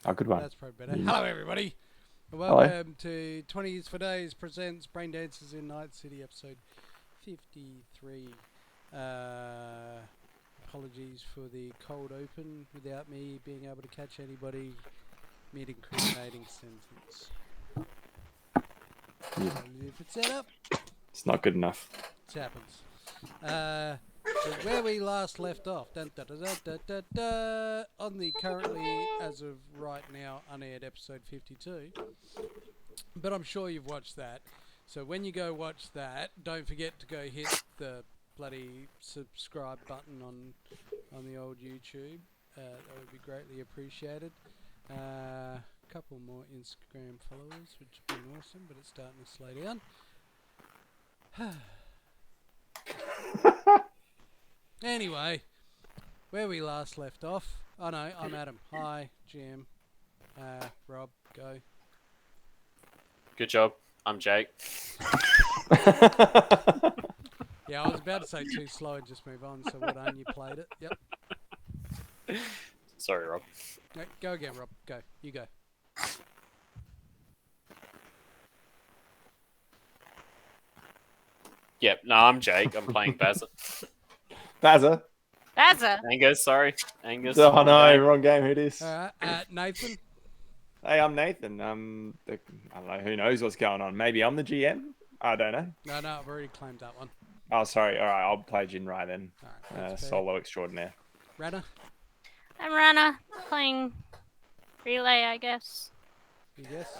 Oh, good one. That's probably better. Hello, everybody. Hello. Welcome to 20s for Days presents Braindances in Nightcity, episode 53. Apologies for the cold open without me being able to catch anybody mid-incriminating sentence. If it's set up, It's not good enough. it happens. So where we last left off, on the currently, as of right now, unaired episode 52. But I'm sure you've watched that. So when you go watch that, don't forget to go hit the bloody subscribe button on the old YouTube. That would be greatly appreciated. Couple more Instagram followers, which would be awesome, but it's starting to slow down. Anyway, where we last left off. Oh no, I'm Adam. Hi, Jim. Rob, go. Good job. I'm Jake. Yeah, I was about to say too slow and just move on, so well done, you played it. Yep. Sorry, Rob. No, go again, Rob. Go. You go. Yep, no, I'm Jake. I'm playing Bazza. Bazza. Bazza. Angus, sorry. Angus. Oh no, wrong game. Who it is? Alright, Nathan. Hey, I'm Nathan. I don't know. Who knows what's going on? Maybe I'm the GM. I don't know. No, I've already claimed that one. Oh, sorry. All right, I'll play Jinrai then. Alright, Solo extraordinaire. Rana, I'm Rana, playing relay, I guess. you guess?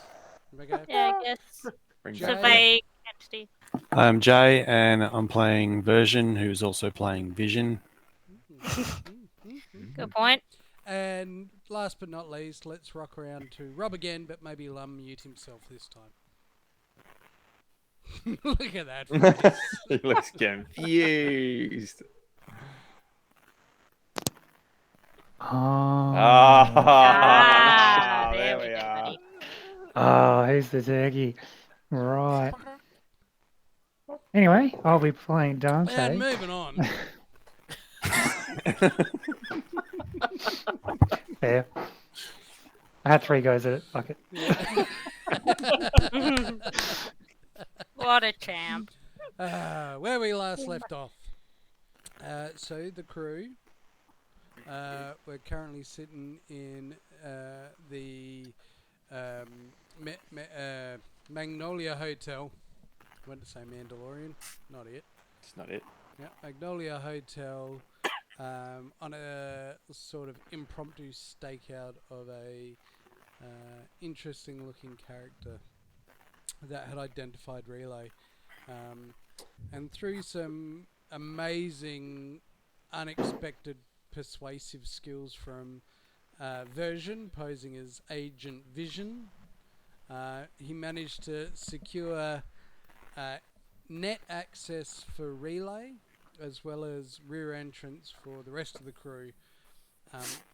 Okay. Yeah, I guess. Bring Jay. It's a back vague entity. I'm Jay, and I'm playing Version, who's also playing Vision. Good point. And last but not least, let's rock around to Rob again, but maybe he'll unmute himself this time. Look at that face. He looks confused. Ah, there there we we go, are. buddy. Oh, who's the turkey? Right. Anyway, I'll be playing Dante. And moving on. Fair. I had 3 goes at it. Fuck it. What a champ. Where we last left off. So the crew, we're currently sitting in the Magnolia Hotel. I went to say Mandalorian, not it. It's not it. Yeah, Magnolia Hotel, on a sort of impromptu stakeout of a interesting looking character that had identified Relay. And through some amazing, unexpected persuasive skills from Version, posing as Agent Vision, he managed to secure net access for Relay, as well as rear entrance for the rest of the crew,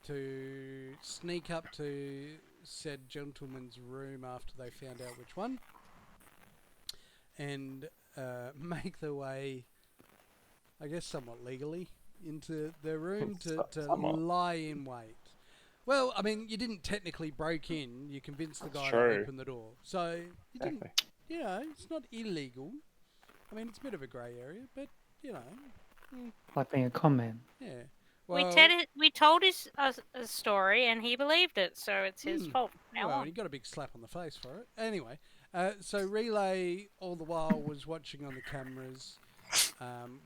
to sneak up to said gentleman's room after they found out which one, and make their way, I guess somewhat legally, into their room to Somewhat. lie in wait. Well, I mean, you didn't technically break in. You convinced the guy True. to open the door. So, you didn't, Exactly. you know, it's not illegal. I mean, it's a bit of a grey area, but, you know, Like being a con man. yeah. We Well, told his a story and he believed it, so it's his fault. Now well, on. he got a big slap on the face for it. Anyway, so Relay all the while was watching on the cameras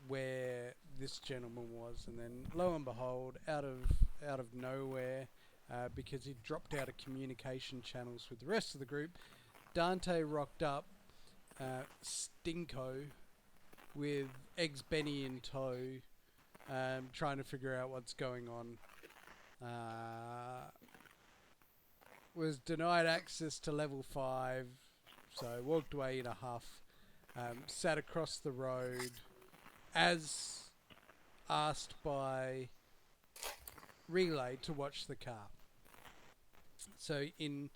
where this gentleman was, and then lo and behold, out of nowhere, because he dropped out of communication channels with the rest of the group, Dante rocked up, Stinko, with Eggs Benny in tow, trying to figure out what's going on. Was denied access to level 5, so walked away in a huff, sat across the road, as asked by Relay to watch the car. So in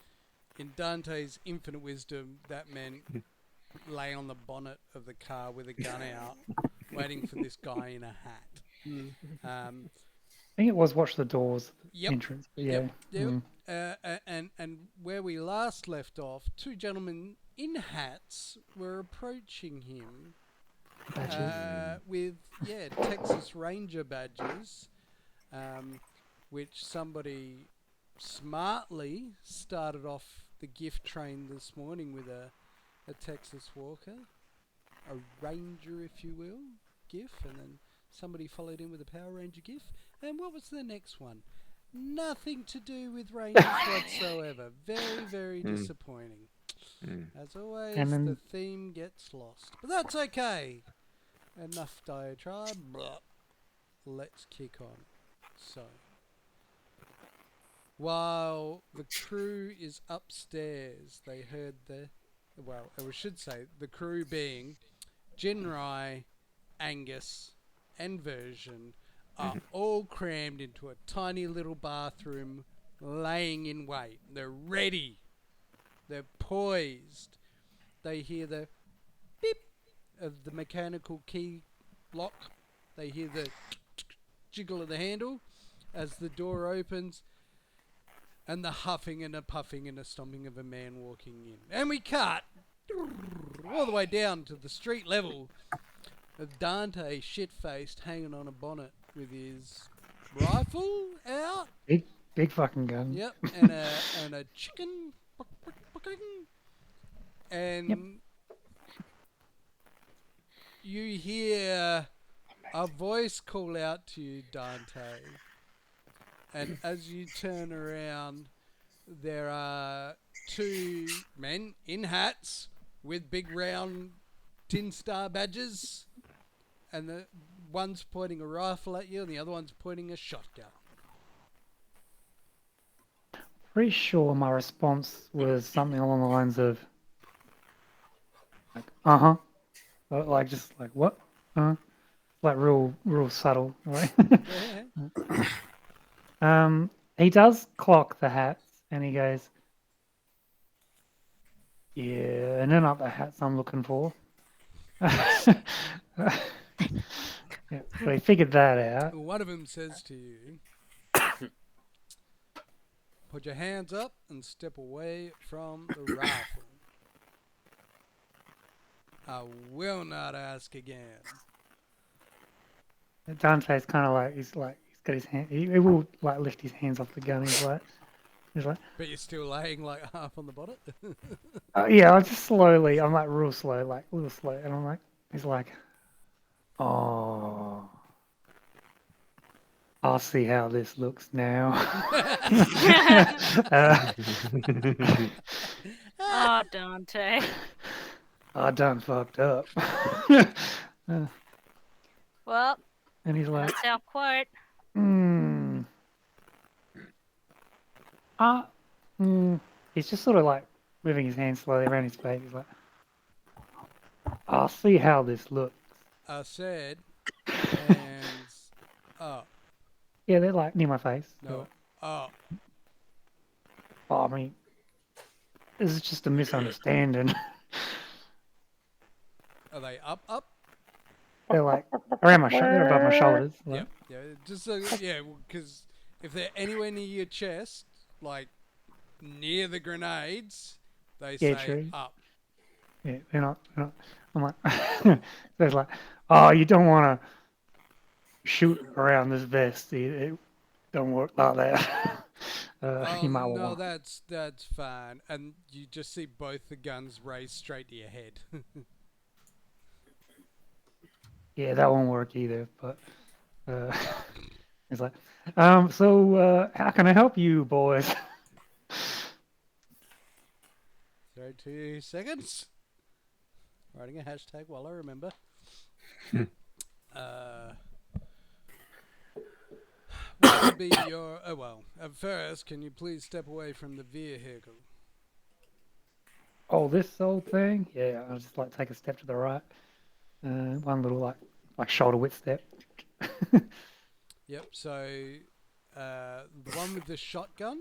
Dante's infinite wisdom, that meant lay on the bonnet of the car with a gun out, waiting for this guy in a hat. I think it was watch the doors Yep. entrance. But yeah. Yep. Yep. Mm. and where we last left off, two gentlemen in hats were approaching him with Texas Ranger badges, which somebody smartly started off the gift train this morning with a Texas Walker, a Ranger, if you will, GIF, and then somebody followed in with a Power Ranger GIF. And what was the next one? Nothing to do with Rangers whatsoever. Very, very disappointing. As always, And then- the theme gets lost. But that's okay. Enough diatribe. Blah. Let's kick on. So, while the crew is upstairs, they heard I should say, the crew being Jinrai, Angus, and Version are all crammed into a tiny little bathroom, laying in wait. They're ready. They're poised. They hear the beep of the mechanical key lock. They hear the jiggle of the handle as the door opens, and the huffing and a puffing and a stomping of a man walking in. And we cut all the way down to the street level of Dante, shit-faced, hanging on a bonnet with his rifle out. Big fucking gun. Yep, and a chicken. And Yep. you hear a voice call out to you, Dante. And as you turn around, there are two men in hats with big round tin star badges. And the one's pointing a rifle at you and the other one's pointing a shotgun. Pretty sure my response was something along the lines of, like, like just like what, like real subtle, right? Yeah. He does clock the hats, and he goes, "Yeah, and they're not the hats I'm looking for." Yeah, so he figured that out. One of them says to you, put your hands up and step away from the rifle. I will not ask again. Dante's kind of like he's got his hand. He will like lift his hands off the gun. He's like, But you're still laying like half on the bonnet? yeah, I'm just slowly. I'm like real slow, like a little slow, and I'm like, he's like, oh, I'll see how this looks now. Oh, Dante. I done fucked up. Well, And he's like, that's our quote. He's just sort of like moving his hand slowly around his face. He's like, I'll see how this looks. I said, hands up. Yeah, they're like near my face. No, up. Oh, I mean, this is just a misunderstanding. Are they up? They're like around my they're above my shoulders. Like, Yep. Yeah, just so, yeah, because if they're anywhere near your chest, like near the grenades, they Yeah, say true. up. Yeah, they're not. I'm like, they're like, oh, you don't want to shoot around this vest. It don't work like that. You might no, want. that's fine. And you just see both the guns raised straight to your head. Yeah, that won't work either. But it's like, so how can I help you, boys? 32 seconds. Writing a hashtag while I remember. What would be your... Oh, well, at first, can you please step away from the vehicle? Oh, this old thing? Yeah, I'll just like take a step to the right. One little like shoulder width step. Yep, so the one with the shotgun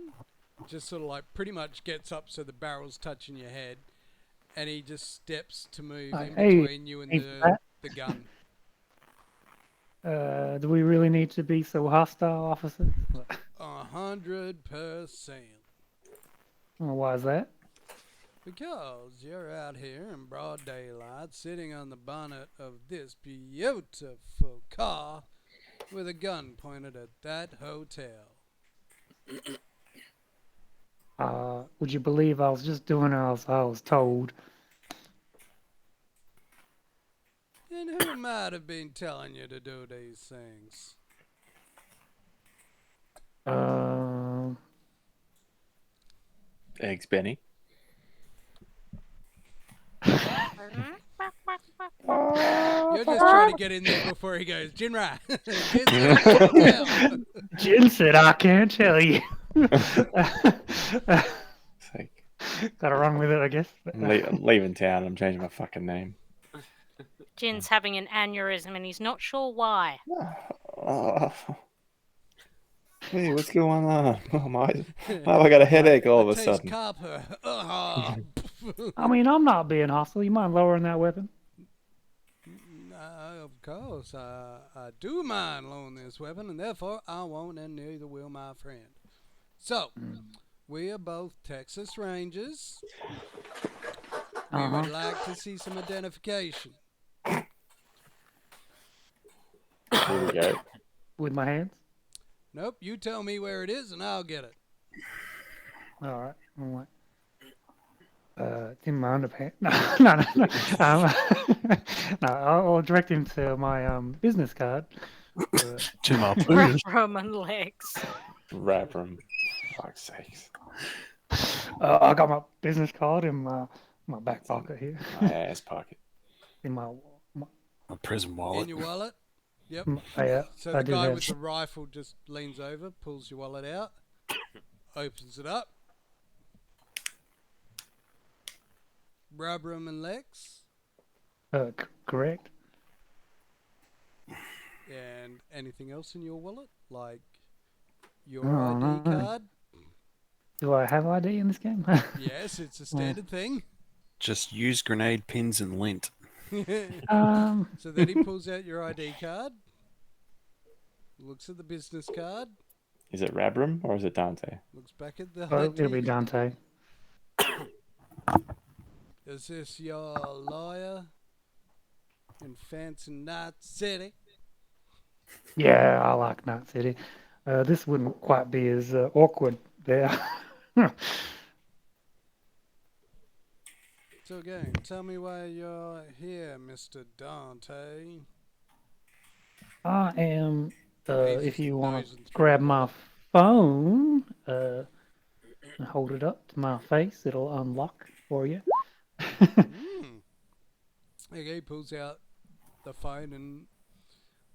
just sort of like pretty much gets up so the barrel's touching your head, and he just steps to move in Hey, between you and hey, the gun. Do we really need to be so hostile, officers? 100%. Well, why is that? Because you're out here in broad daylight, sitting on the bonnet of this beautiful car with a gun pointed at that hotel. Would you believe I was just doing as I was told? And who might have been telling you to do these things? Eggs, Benny. You're just trying to get in there before he goes, Jinra! Jinra! Jin said I can't tell you. Sake. Gotta run with it, I guess. I'm leaving town. I'm changing my fucking name. Jin's having an aneurysm and he's not sure why. Oh. Hey, what's going on? Oh my! Oh, I got a headache all of a Taste sudden. copper. I mean, I'm not being hostile. You mind lowering that weapon? Of course, I do mind loaning this weapon, and therefore I won't, and neither will my friend. So, we are both Texas Rangers. We would like to see some identification. Here we go. With my hands? Nope, you tell me where it is, and I'll get it. All right. I'm like, it's in my underpants. No. No, I'll direct him to my business card. To my booty. Roman legs. Wrap them. Fuck's sakes. I got my business card in my back pocket here. My ass pocket. In my A prison In wallet. your wallet. Yep. yeah, So I the do guy have- with the rifle just leans over, pulls your wallet out, opens it up. Rub room and legs. correct. And anything else in your wallet? Like your Oh, ID no. card? Do I have ID in this game? Yes, it's a standard thing. Just use grenade pins and lint. So then he pulls out your ID card, looks at the business card, Is it Rabram or is it Dante? looks back at the Oh, it'll be ID. Dante. Is this your lawyer in fancy Nightcity? Yeah, I like Night City. This wouldn't quite be as awkward there. So again, tell me why you're here, Mr. Dante. I am. If you want Nosing to through grab the my phone, and hold it up to my face, it'll unlock for you. Okay, he pulls out the phone and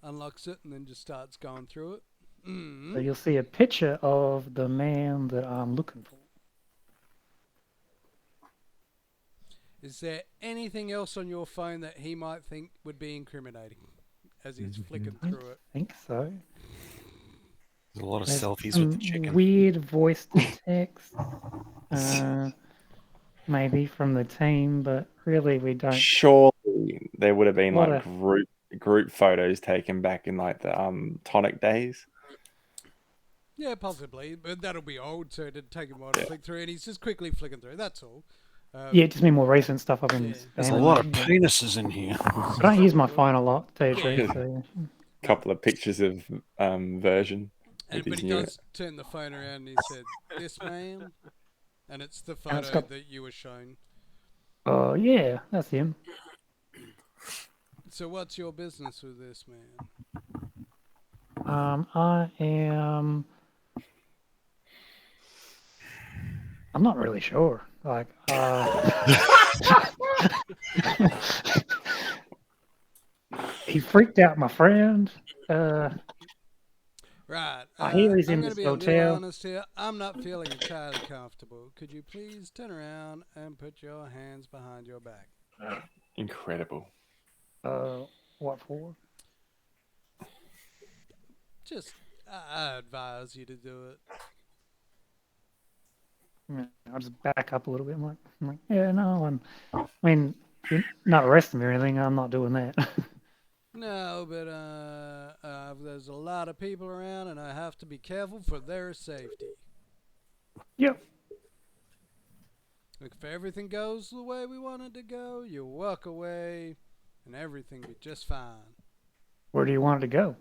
unlocks it and then just starts going through it. So you'll see a picture of the man that I'm looking for. Is there anything else on your phone that he might think would be incriminating as he's flicking I through it? think so. There's a lot of There's selfies some with the chicken. weird voice to text. Maybe from the team, but really we don't. Surely there would have been What like a- group photos taken back in like the tonic days. Yeah, possibly, but that'll be old, so it'd take him a while to flick through, and he's just quickly flicking through. That's all. Yeah, just mean more recent stuff up in Yeah. There's a spam. lot of penises in here. I don't use my phone a lot, to tell you the truth. So, yeah. Couple of pictures of version. And, with but his he new- does turn the phone around and he said, "This man," and it's the it's photo got- that you were shown. Oh, yeah, that's him. So what's your business with this man? I am. I'm not really sure. Like, he freaked out my friend. Right. I hear he's I'm in gonna this be a little hotel. honest here. I'm not feeling entirely comfortable. Could you please turn around and put your hands behind your back? Incredible. What for? Just, I advise you to do it. Yeah, I'll just back up a little bit. I'm like, yeah, no, I mean, you're not arresting me or anything. I'm not doing that. No, but there's a lot of people around, and I have to be careful for their safety. Yep. If everything goes the way we want it to go, you walk away and everything be just fine. Where do you want it to go?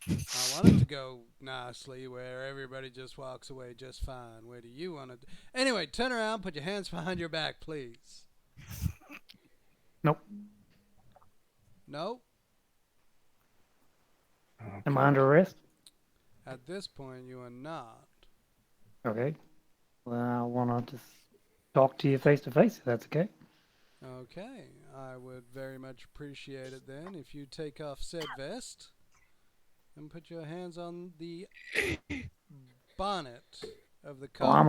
I want it to go nicely where everybody just walks away just fine. Where do you want it? Anyway, turn around, put your hands behind your back, please. Nope. No? Am I under arrest? At this point, you are not. Okay. Well, I want to just talk to you face to face, if that's okay. Okay, I would very much appreciate it then if you take off said vest and put your hands on the bonnet of the Well, car.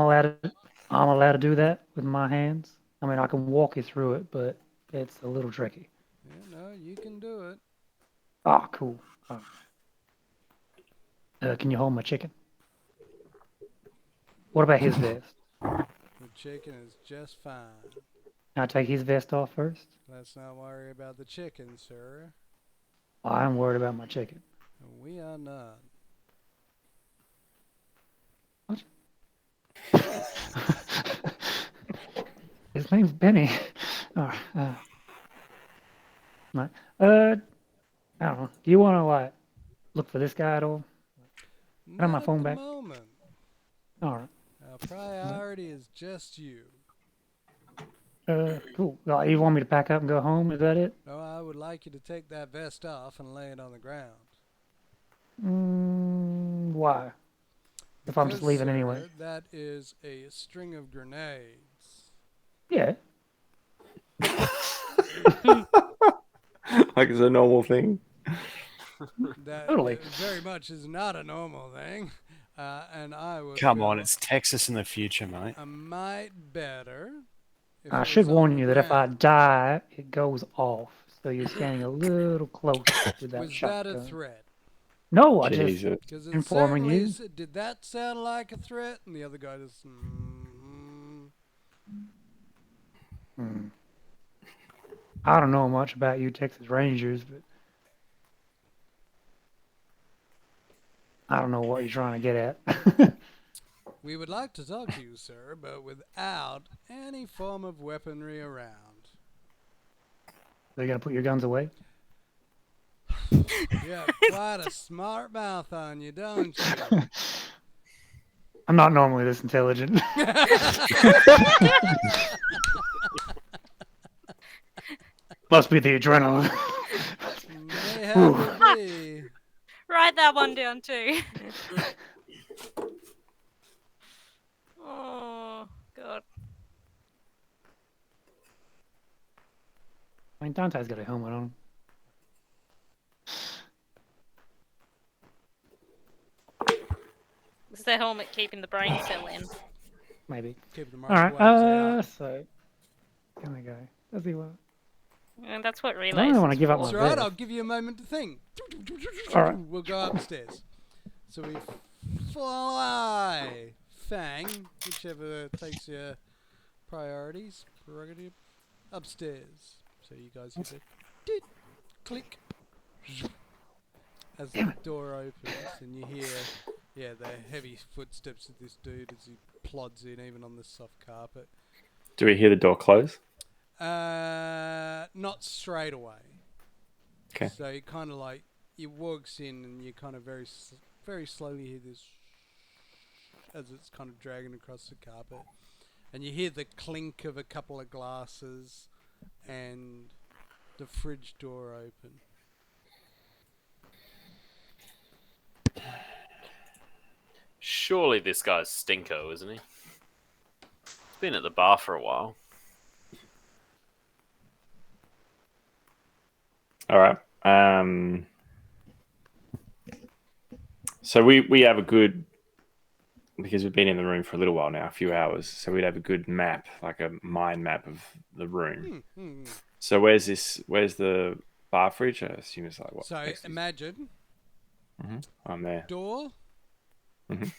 I'm allowed to do that with my hands. I mean, I can walk you through it, but it's a little tricky. Yeah, no, you can do it. Ah, cool. Can you hold my chicken? What about his vest? The chicken is just fine. Can I take his vest off first? Let's not worry about the chicken, sir. I'm worried about my chicken. We are not. What? His name's Benny. Oh, right. I don't know. Do you want to like look for this guy at all? I have my Not phone at the back. moment. All right. Our priority is just you. Cool. Like, you want me to pack up and go home? Is that it? No, I would like you to take that vest off and lay it on the ground. Why? If I'm just Because, leaving sir, anyway. That is a string of grenades. Yeah. Like it's a normal thing. That Totally. very much is not a normal thing. And I would Come feel on, it's Texas in the future, mate. I might better. If I it should was on warn the you that if I ground. die, it goes off. So you're standing a little close with that Was shotgun. that a threat? No, I just Jesus. Because it informing certainly you. did that sound like a threat? And the other guy just. I don't know much about you Texas Rangers, but I don't know what you're trying to get at. We would like to talk to you, sir, but without any form of weaponry around. So you gotta put your guns away? You have quite a smart mouth on you, don't you? I'm not normally this intelligent. Must be the adrenaline. May have to be. Write that one down too. Oh, God. I mean, Dante's got a helmet on. Is the helmet keeping the brain cell in? Maybe. Keep the All right. microwaves out. So can I go? Does he want? And that's what I relays. don't want to give up That's my right, vest. I'll give you a moment to think. All right. We'll go upstairs. So we fly. Fang, whichever takes your priorities, prerogative, upstairs. So you guys hear the doot, click as the door opens and you hear the heavy footsteps of this dude as he plods in even on the soft carpet. Do we hear the door close? Not straight away. Okay. So you kind of like he walks in and you kind of very slowly hear this as it's kind of dragging across the carpet, and you hear the clink of a couple of glasses and the fridge door open. Surely this guy's Stinko, isn't he? He's been at the bar for a while. All right. So we have a good, because we've been in the room for a little while now, a few hours. So we'd have a good map, like a mind map of the room. So where's the bar fridge? I assume it's like what? So next to- imagine I'm there. door. Mhm.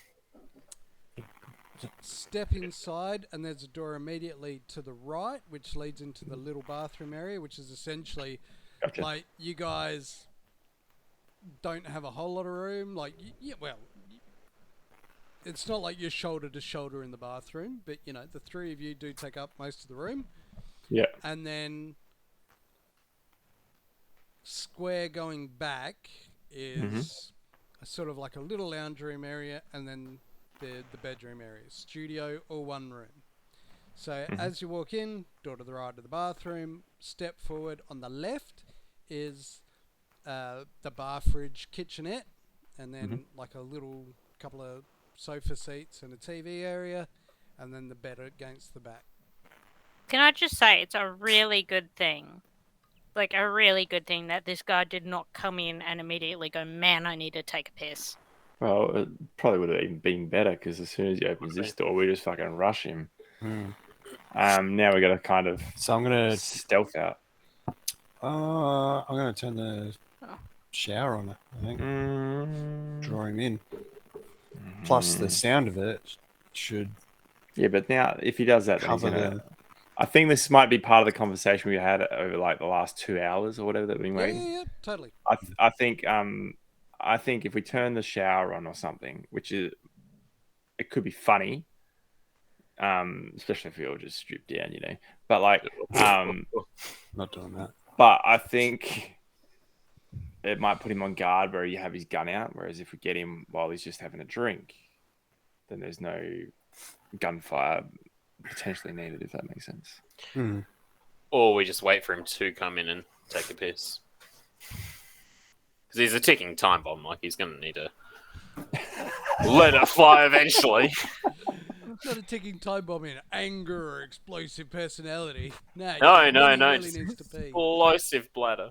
Step inside, and there's a door immediately to the right, which leads into the little bathroom area, which is essentially Gotcha. like you guys don't have a whole lot of room. Like, well, it's not like you're shoulder to shoulder in the bathroom, but you know the three of you do take up most of the room, Yeah. and then square going back is sort of like a little lounge room area, and then the bedroom area, studio, or one room. So as you walk in, door to the right of the bathroom, step forward. On the left is the bar fridge kitchenette, and then like a little couple of sofa seats and a TV area, and then the bed against the back. Can I just say it's a really good thing, like a really good thing that this guy did not come in and immediately go, man, I need to take a piss. Well, it probably would have even been better because as soon as he opens this door, we just fucking rush him. Now we got to kind of So I'm gonna stealth out. turn the shower on. I think draw him in. Plus the sound of it should. Yeah, but now if he does that, then he's cover gonna. the. I think this might be part of the conversation we had over like the last 2 hours or whatever that we've been waiting. Yeah, totally. I think if we turn the shower on or something, which is it could be funny, especially if we all just strip down, you know. But like, Not doing that. but I think it might put him on guard where you have his gun out. Whereas if we get him while he's just having a drink, then there's no gunfire potentially needed, if that makes sense. Or we just wait for him to come in and take a piss. Because he's a ticking time bomb. Like, he's going to need to let it fly eventually. Not a ticking time bomb in anger or explosive personality. No. No. Really needs to pee. Explosive bladder.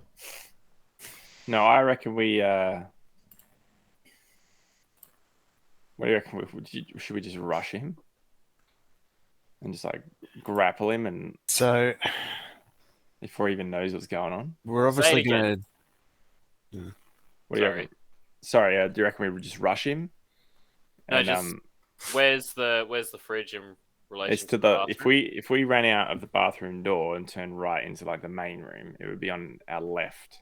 No, I reckon we. What do you reckon? Should we just rush him and just like grapple him and So before he even knows what's going on? we're obviously gonna. What do you reckon? Sorry, do you reckon we would just rush him? No, And, just where's the fridge in relation it's to to the the bathroom? if we ran out of the bathroom door and turned right into like the main room, it would be on our left.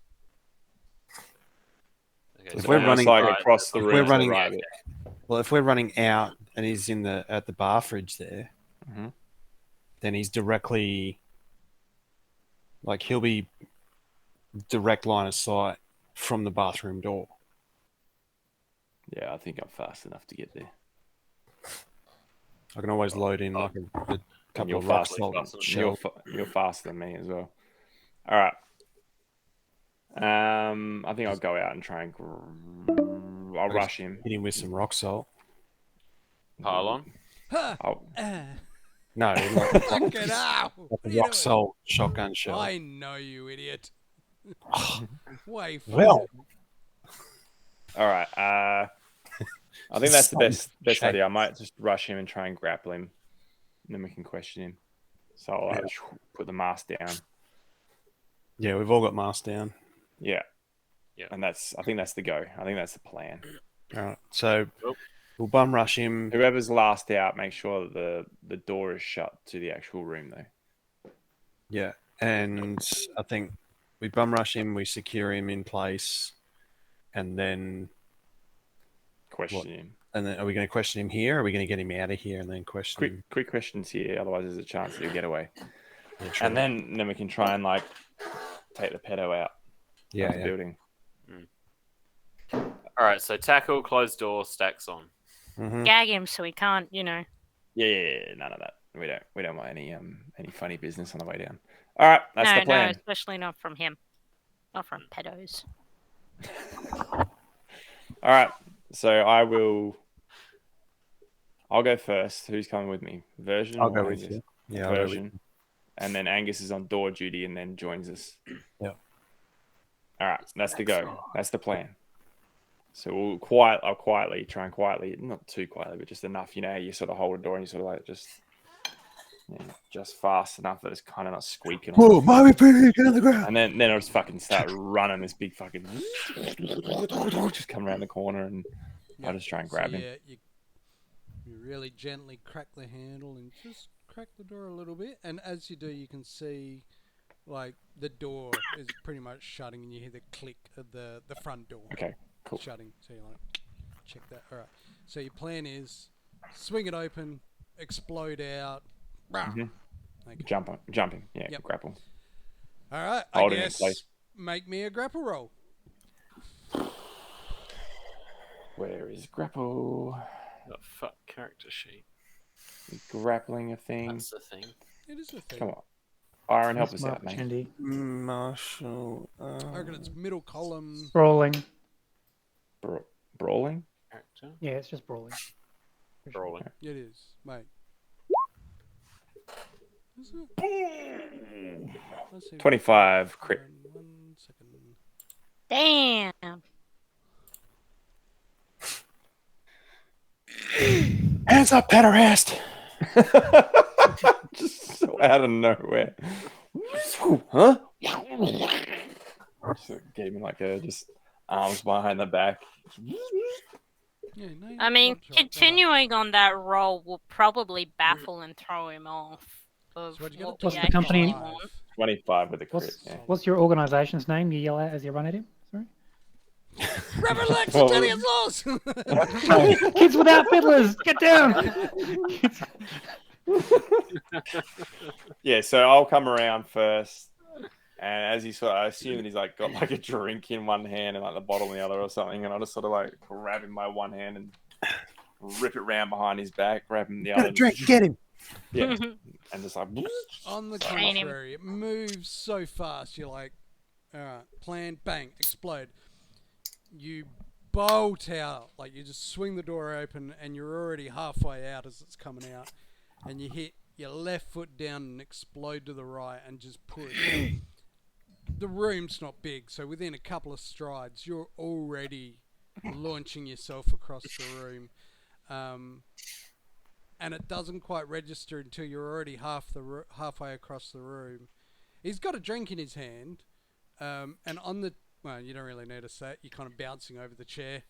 Okay, If so we're almost running- like right, across the if room, we're to the running- right of it. Well, if we're running out and he's at the bar fridge there, then he's directly. Like he'll be direct line of sight from the bathroom door. Yeah, I think I'm fast enough to get there. I can always load in like a And couple you're of rock faster. salt faster. shells. You're faster than me as well. All right. I think I'll go out and try and. I'll rush him. Hit him with some rock salt. pile on. I'll, No, like Fucking hell. a What are you rock doing? salt shotgun shell. I know you, idiot. Way Well. all right. I think that's the best Shape. idea. I might just rush him and try and grapple him, and then we can question him. So I'll put the mask down. Yeah, we've all got masks down. Yeah. Yeah. And I think that's the go. I think that's the plan. All right, so Cool. we'll bum rush him. Whoever's last out, make sure that the door is shut to the actual room, though. Yeah, and I think we bum rush him, we secure him in place, and then Question him. are we going to question him here? Or are we going to get him out of here and then question him? Quick questions here. Otherwise, there's a chance that he'll get away. Yeah, true. And then we can try and like take the pedo out of the building. All right, so tackle, closed door, stacks on. Mhm. Gag him so he can't, Yeah, none of that. We don't want any funny business on the way down. All right, that's the no, plan. especially not from him. Not from pedos. All right, so I'll go first. Who's coming with me? Version? I'll or go with Angus? you. Yeah, I'll go with Version. And then Angus is on door duty and then joins us. Yeah. All right, that's the go. That's the plan. So I'll quietly try and not too quietly, but just enough. You know, you sort of hold a door and you sort of like just fast enough that it's kind of not squeaking. Whoa, mommy pig, get on the ground. And then I'll just fucking start running this big fucking just come around the corner and I'll just try and grab him. Yeah, you really gently crack the handle and just crack the door a little bit. And as you do, you can see like the door is pretty much shutting and you hear the click of the front door. Okay, cool. Shutting. So you like check that. All right. So your plan is swing it open, explode out. Mhm. Okay. Jumping. Yeah, Yep. grapple. All right, Hold I him in guess place. make me a grapple roll. Where is grapple? The fuck character sheet. Grappling a thing. That's the thing. It is a thing. Come on. Iron, help That's us my out, mate. opportunity. Marshall. I reckon it's middle column. Brawling. Brawling? Character. Yeah, it's just brawling. Brawling. It is, mate. Is it? Let's see. 25 crit. 1 second. Damn. Hands up, pederast! Just so out of nowhere. Huh? Just get him like just arms behind the back. Yeah, no, I mean, not sure. continuing on that roll will probably baffle and throw him off of So what'd you get? what A What's we the company- actually want. 25 with a crit. What's, Yeah. what's your organisation's name you yell at as you run at him? Sorry? Reverend Lex, Well- Italian laws! Kids without fiddlers, get down! Yeah, so I'll come around first. And as he I assume that he's like got like a drink in one hand and like the bottle in the other or something, and I'll just sort of like grab him by one hand and rip it round behind his back, grab him the Got other, a drink, get him! yeah, and just like On the Train him. contrary, it moves so fast, you're like, alright, plan, bang, explode. You bolt out, like you just swing the door open and you're already halfway out as it's coming out. And you hit your left foot down and explode to the right and just push. The room's not big, so within a couple of strides, you're already launching yourself across the room. And it doesn't quite register until you're already halfway across the room. He's got a drink in his hand, and on the... Well, you don't really notice that. You're kind of bouncing over the chair.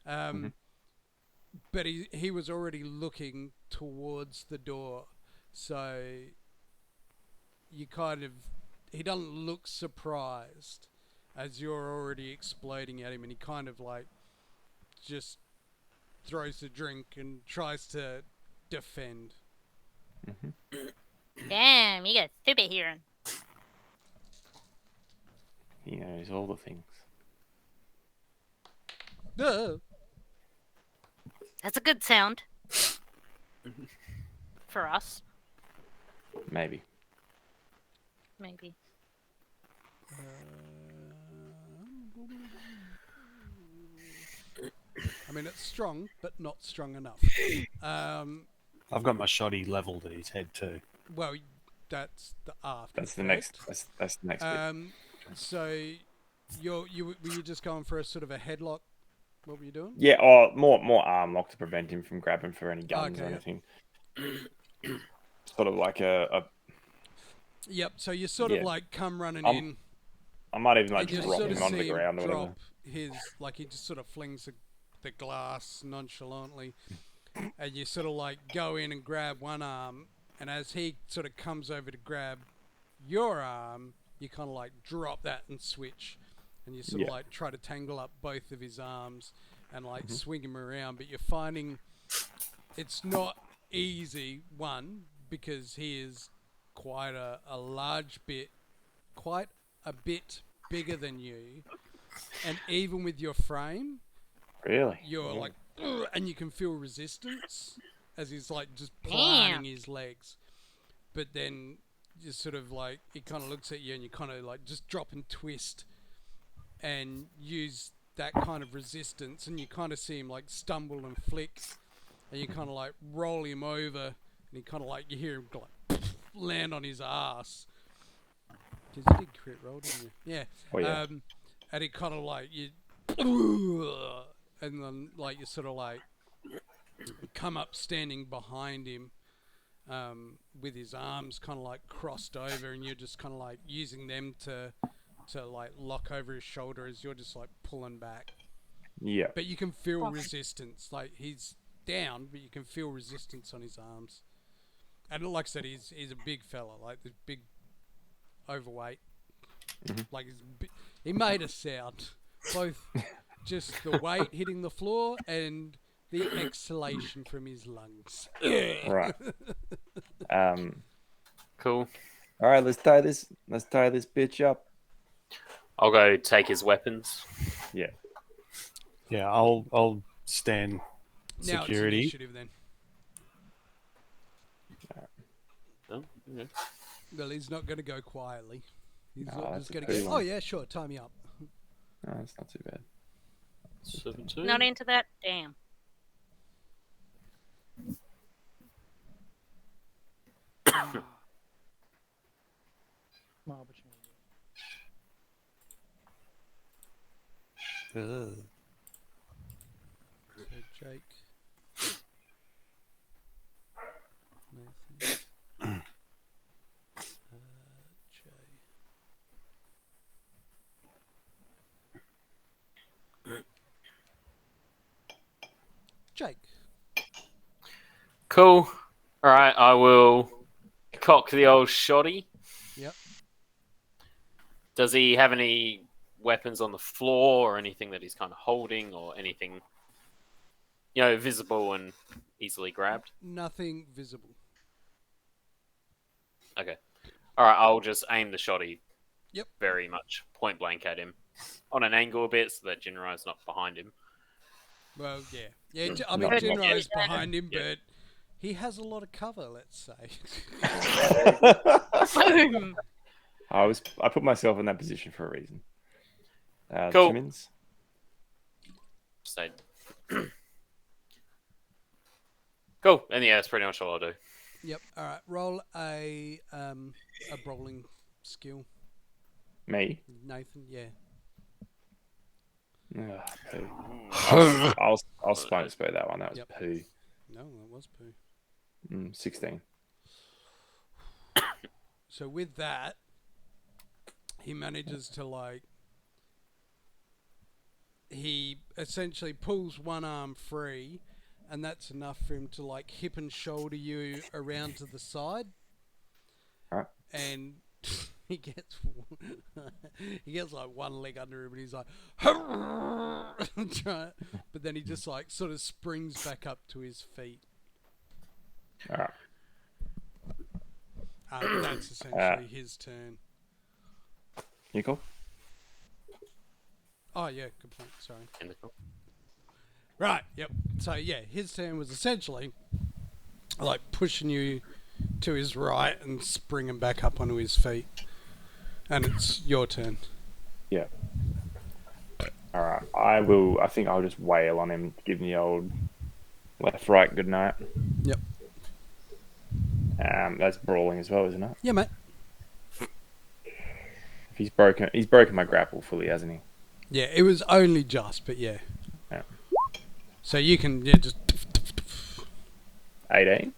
But he was already looking towards the door. So you kind of... He doesn't look surprised as you're already exploding at him, and he kind of like just throws the drink and tries to defend. Damn, you got stupid hearing. he knows all the things. Duh. That's a good sound. For us, Maybe. maybe. I mean, it's strong, but not strong enough. I've got my shoddy leveled at his head too. Well, that's the after. That's the effect. next. That's the next bit. So, were you just going for a sort of a headlock? What were you doing? Yeah, or more arm lock to prevent him from grabbing for any guns or Okay, anything. Sort of like a. Yep. So you sort of Yeah. like come running I'm in. I might even like And you drop sort him of onto the see him ground or whatever. drop his, like he just sort of flings the glass nonchalantly, and you sort of like go in and grab one arm, and as he sort of comes over to grab your arm, you kind of like drop that and switch, and you sort of Yeah. like try to tangle up both of his arms and like swing him around, but you're finding it's not easy, one, because he is quite a large bit, quite a bit bigger than you, and even with your frame, Really? you're Yeah. like, "Ugh," and you can feel resistance as he's like just planting his legs. But then you sort of like, he kind of looks at you and you kind of like just drop and twist and use that kind of resistance, and you kind of see him like stumble and flick, and you kind of like roll him over, and he kind of like, you hear him like land on his ass. Because you did crit roll, didn't you? Yeah. Oh, yeah. And he kind of like, you, and then like you sort of like come up standing behind him, with his arms kind of like crossed over, and you're just kind of like using them to like lock over his shoulder as you're just like pulling back. Yeah. But you can feel resistance. Like he's down, but you can feel resistance on his arms. And like I said, he's a big fella, like this big, overweight. Like he made a sound, both just the weight hitting the floor and the exhalation from his lungs. Right. Cool. All right, let's tie this bitch up. I'll go take his weapons. Yeah. Yeah, I'll stand Now security. it's initiative then. Oh, okay. Well, he's not going to go quietly. He's Oh, not that's just a going to pretty go, one. oh yeah, sure, tie me up. No, that's not too bad. 17. Not into that? Damn. My opportunity. Ugh. So Jake. Nathan. Jay. Jake. Cool. All right, I will cock the old shoddy. Yep. Does he have any weapons on the floor or anything that he's kind of holding or anything, visible and easily grabbed? Nothing visible. Okay. All right, I'll just aim the shoddy. Yep. Very much point blank at him, on an angle a bit so that Jinro's not behind him. Well, yeah. Yeah, I mean, Not- Jinro's yeah. behind him, Yeah. but he has a lot of cover, let's say. Boom! I put myself in that position for a reason. Cool. Timmins? Stayed. Cool. And yeah, that's pretty much all I'll do. Yep. All right. Roll a brawling skill, Me? Nathan. Yeah. Ugh, poo. I'll sponge spur that one. That was Yep. poo. No, that was poo. 16. So with that, he manages to he essentially pulls one arm free, and that's enough for him to hip and shoulder you around to the side. Alright. And he gets one leg under him, and he's like, but then he just sort of springs back up to his feet. All right. That's essentially his turn. You cool? Oh yeah, good point. Sorry. In the cool. Right. Yep. So yeah, his turn was essentially pushing you to his right and springing back up onto his feet, and it's your turn. Yeah. All right. I think I'll just wail on him, give him the old left, right, good night. Yep. That's brawling as well, isn't it? Yeah, mate. If he's broken my grapple fully, hasn't he? Yeah, it was only just, but yeah. Yeah. So you can just. 18.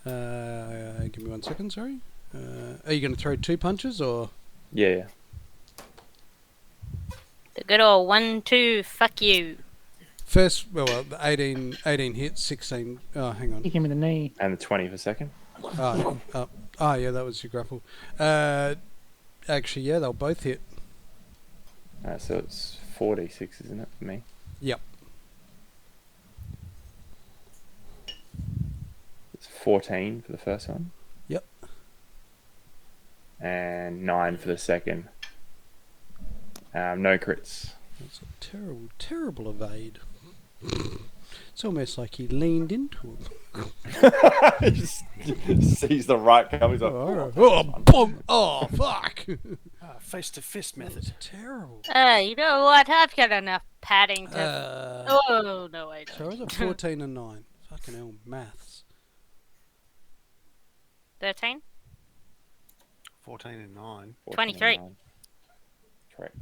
Give me 1 second. Sorry. Are you going to throw 2 punches or? Yeah. The good old 1-2, fuck you. First, the 18 hits, 16. Oh, hang on. Kick him in the knee. And the 20 for second. Oh, yeah, that was your grapple. Actually, yeah, they'll both hit. So it's 4d6, isn't it, for me? Yep. It's 14 for the first one. Yep. And 9 for the second. No crits. That's a terrible, terrible evade. It's almost like he leaned into him. Just sees the right coming. He's like, Oh, fuck. Face to fist method. Terrible. You know what? I've got enough padding to. Oh, no, I So don't. was it 14 and 9? Fucking hell, maths. 13? 14 and 9. 23. Correct.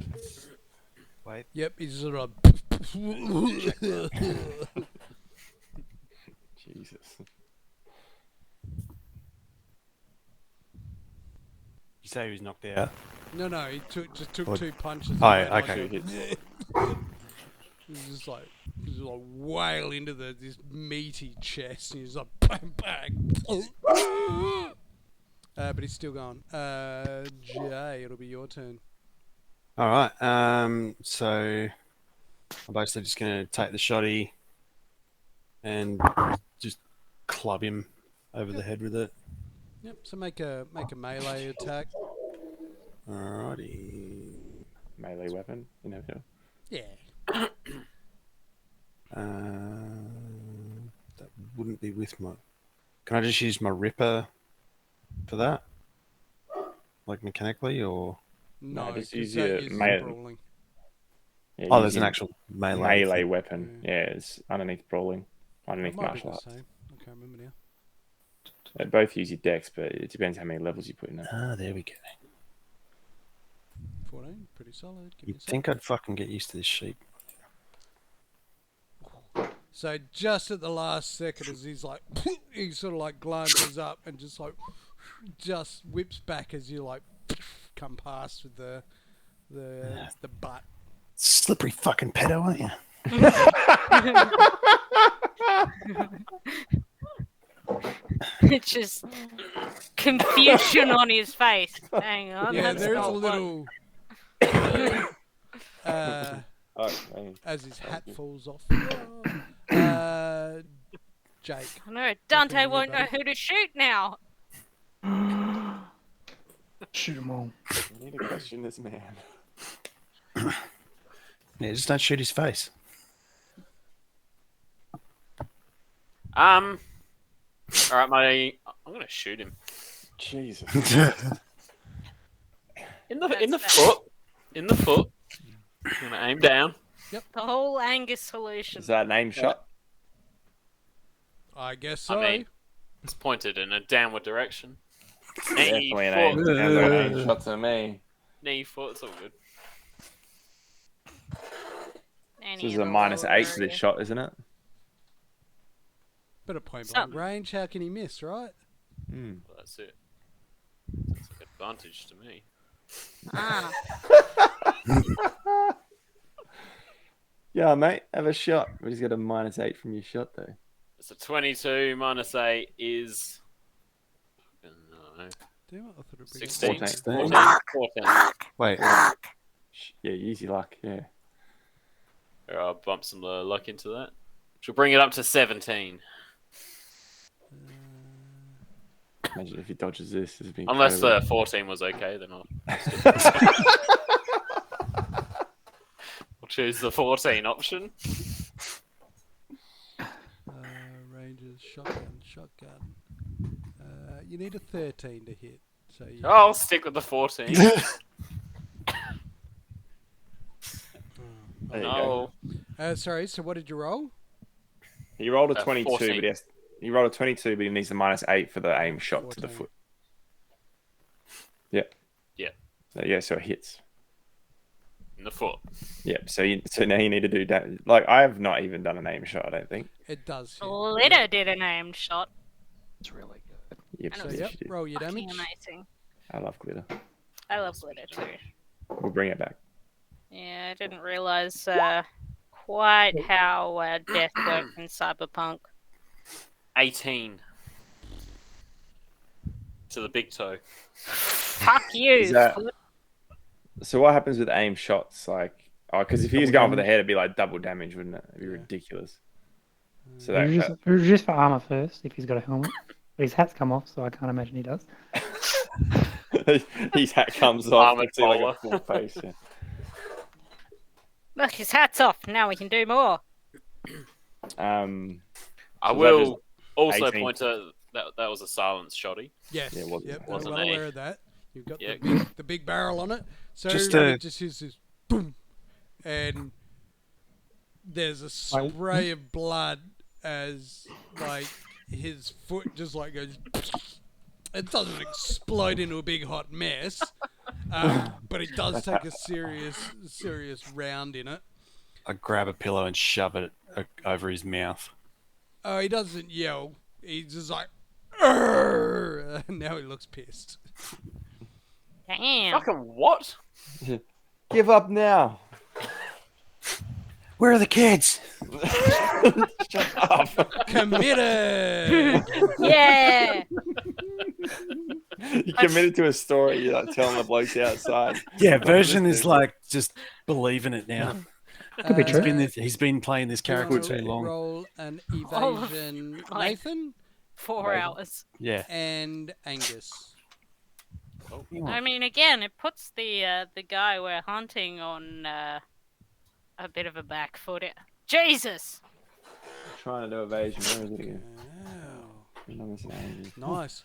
Wait. Yep, he's sort of. Jesus. You say he was knocked out. No, he just took What? 2 punches. Oh, and yeah, went okay. Two hits. He's just wail into this meaty chest, and he's like bang bang. But he's still going. Jay, it'll be your turn. All right. So I'm basically just going to take the shoddy and just club him over the head with it. Yep. So make a melee attack. Alrighty. Melee weapon. You know. Yeah. That wouldn't be with my. Can I just use my Ripper for that? Like mechanically, or No, just because use that your uses melee. brawling. Yeah, oh, use there's an your actual melee. melee weapon. Yeah. Yeah, it's underneath brawling, It underneath might be martial the arts. same. I can't remember now. They both use your dex, but it depends how many levels you put in it. Ah, there we go. 14, pretty solid. Give me You'd a sec. think I'd fucking get used to this sheep. So just at the last second, as he's like, he sort of like glances up and just like, just whips back as you like come past with the butt. Slippery fucking pedo, aren't you? It's just confusion on his face. Hang on. Yeah, that's there's a not little. Oh, man. As his hat falls off. Jake. I know. Dante Fucking won't know everybody. who to shoot now. Shoot them all. You need to question this man. Yeah, just don't shoot his face. All right, I'm gonna shoot him Jesus. in the That's foot. In the foot. I'm gonna aim down. The whole Angus solution. Is that an aim shot? I guess so. I mean, it's pointed in a downward direction. Knee, Definitely an aim. foot, Sounds like an aim shot to me. knee, foot. It's all good. Any This is of a the -8 lower to this area. shot, isn't it? Bit of point blank Something. range. How can he miss, right? Hmm. Well, that's it. That's like advantage to me. Ah. Yeah, mate, have a shot. We just got a -8 from your shot, though. It's a 22 minus 8 is. No, Damn it, I thought it'd be 16. 14. 14. Wait, Yeah, easy luck. Yeah. Or I'll bump some luck into that. Which will bring it up to 17. Imagine if he dodges this. This would be Unless incredible. the 14 was okay, then I'll choose the 14 option. Rangers, shotgun. You need a 13 to hit. So you, I'll stick with the 14. There you go. No. sorry, so what did you roll? He rolled a 22, 14. but he rolled a 22, but he needs a -8 for the aim shot to the 14. foot. Yeah. Yeah. So it hits. In the foot. Yep. So now you need to do that. Like, I have not even done an aim shot. I don't think. It does hit. Glitter did an aimed shot. It's really good. Yep. I So know. yep, you did. roll your Fucking damage. amazing. I love glitter. I love glitter too. We'll bring it back. Yeah, I didn't realize quite how death worked in Cyberpunk. 18. To the big toe. Fuck you. Is that- foot. So what happens with aim shots? Like, because if he was going for the head, it'd be like double damage, wouldn't it? It'd be Yeah. ridiculous. So It was just for armor first, if he's got a helmet. But his hat's come off, so I can't imagine he does. his hat comes off. Armored You see like bowler. a full face. Yeah. Look, his hat's off. Now we can do more. I So will also 18? point out that was a silence shotty. Yes. Yeah, wasn't- yep, I'm wasn't well a- aware of that. You've got Yeah. the big barrel on it. So Just, it just is this boom, and there's a spray of blood as like his foot just like goes. It doesn't explode into a big hot mess, but it does take a serious round in it. I grab a pillow and shove it over his mouth. Oh, he doesn't yell. He's just like, "Arr!" Now he looks pissed. Damn. Fucking what? Give up now. Where are the kids? Shut up. Committed. Yeah. You committed to a story. You're like telling the blokes outside. Yeah, version is like just believing it now. Could be true. He's been playing this Do you character wanna too long. Roll an All of, evasion, like- Nathan 4 Amazing. hours. Yeah. and Angus. I mean, again, it puts the guy we're hunting on a bit of a back foot. Jesus! Trying to do evasion. Where is it again? Wow. Nice.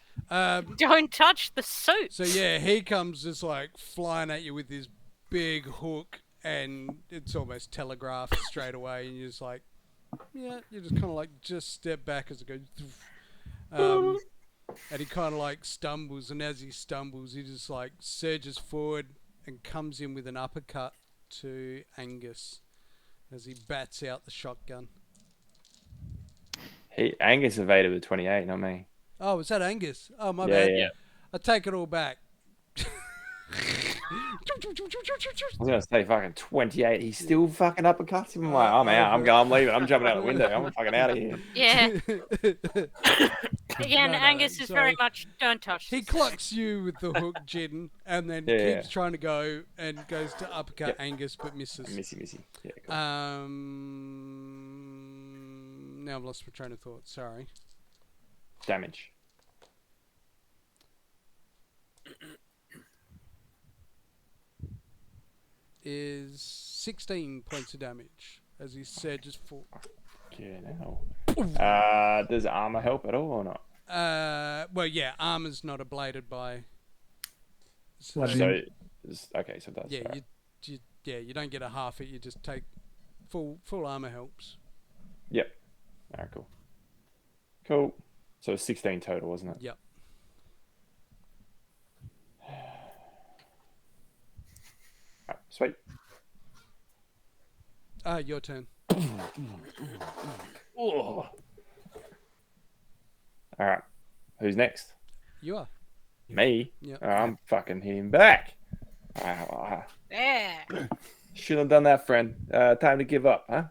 Don't touch the suit! So yeah, he comes just like flying at you with his big hook, and it's almost telegraphed straight away, and you're just like, yeah, you just kind of like just step back as it goes. And he kind of like stumbles, and as he stumbles, he just like surges forward and comes in with an uppercut to Angus as he bats out the shotgun. Angus evaded with 28, not me. Oh, was that Angus? Oh, my Yeah, bad. yeah. I take it all back. I was gonna say fucking 28. He's still fucking uppercuts him. I'm like, I'm out. I'm going. I'm leaving. I'm jumping out the window. I'm fucking out of here. Yeah. Again, No, Angus is very sorry. much don't touch He the suit. clucks you with the hook, Jin, and then Yeah. keeps trying to go and goes to uppercut Yep. Angus, but misses. Missy. Yeah, cool. Now I've lost my train of thought. Sorry. Damage. Is 16 points of damage as he surges forward. Yeah, no. Does armor help at all or not? Well, yeah, armor's not ablated by. So, Bludgeoning. Okay, so that's yeah, right. you don't get a half it. You just take full armor helps. Yep. All right, cool. So 16 total, wasn't it? Yep. Right, sweet. Your turn. All right. Who's next? You are. Me? Yep. I'm fucking hitting back. There. Shouldn't have done that, friend. Time to give up, huh?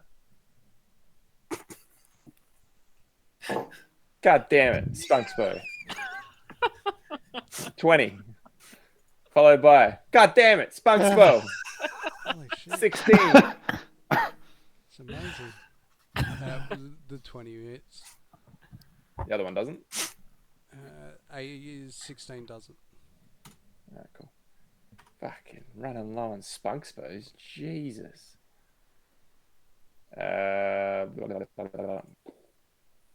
God damn it. Spunkspo. 20. Followed by, God damn it. Spunkspo. Holy shit. 16. It's amazing. The 20 hits. The other one doesn't. A is 16 doesn't. All right, cool. Fucking running low on Spunkspos. Jesus.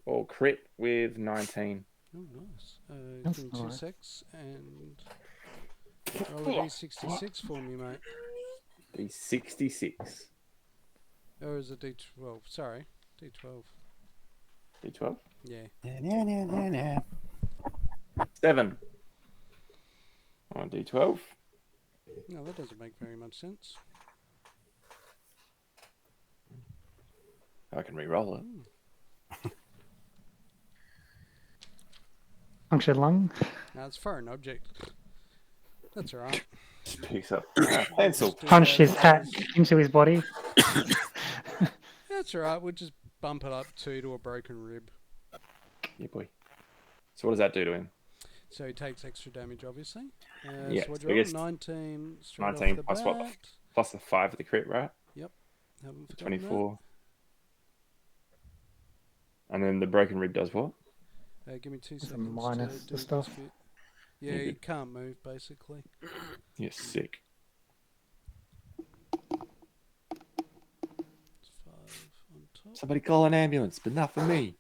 All crit with 19. Oh, nice. That's Give me 2 alright. secs and roll a D66 for me, mate. D66. Or is it D12? Sorry, D12. D12. Yeah. 7. On D12. No, that doesn't make very much sense. I can re-roll it. Punctured lung. No, it's for an object. That's alright. Just picks up a pencil. Punched his hat into his body. That's alright. We'll just bump it up 2 to a broken rib. Yeah, boy. So what does that do to him? So he takes extra damage, obviously. Yeah, So what'd so you I roll? guess 19 straight 19 off the plus bat. what? Plus the 5 for the crit, right? Haven't So forgotten 24. And then the broken rib does what? that. Give me 2 It's a seconds. minus to the do stuff. this bit. Yeah, Yeah, you good. can't move, basically. You're sick. It's 5 on top. Somebody call an ambulance, but not for me.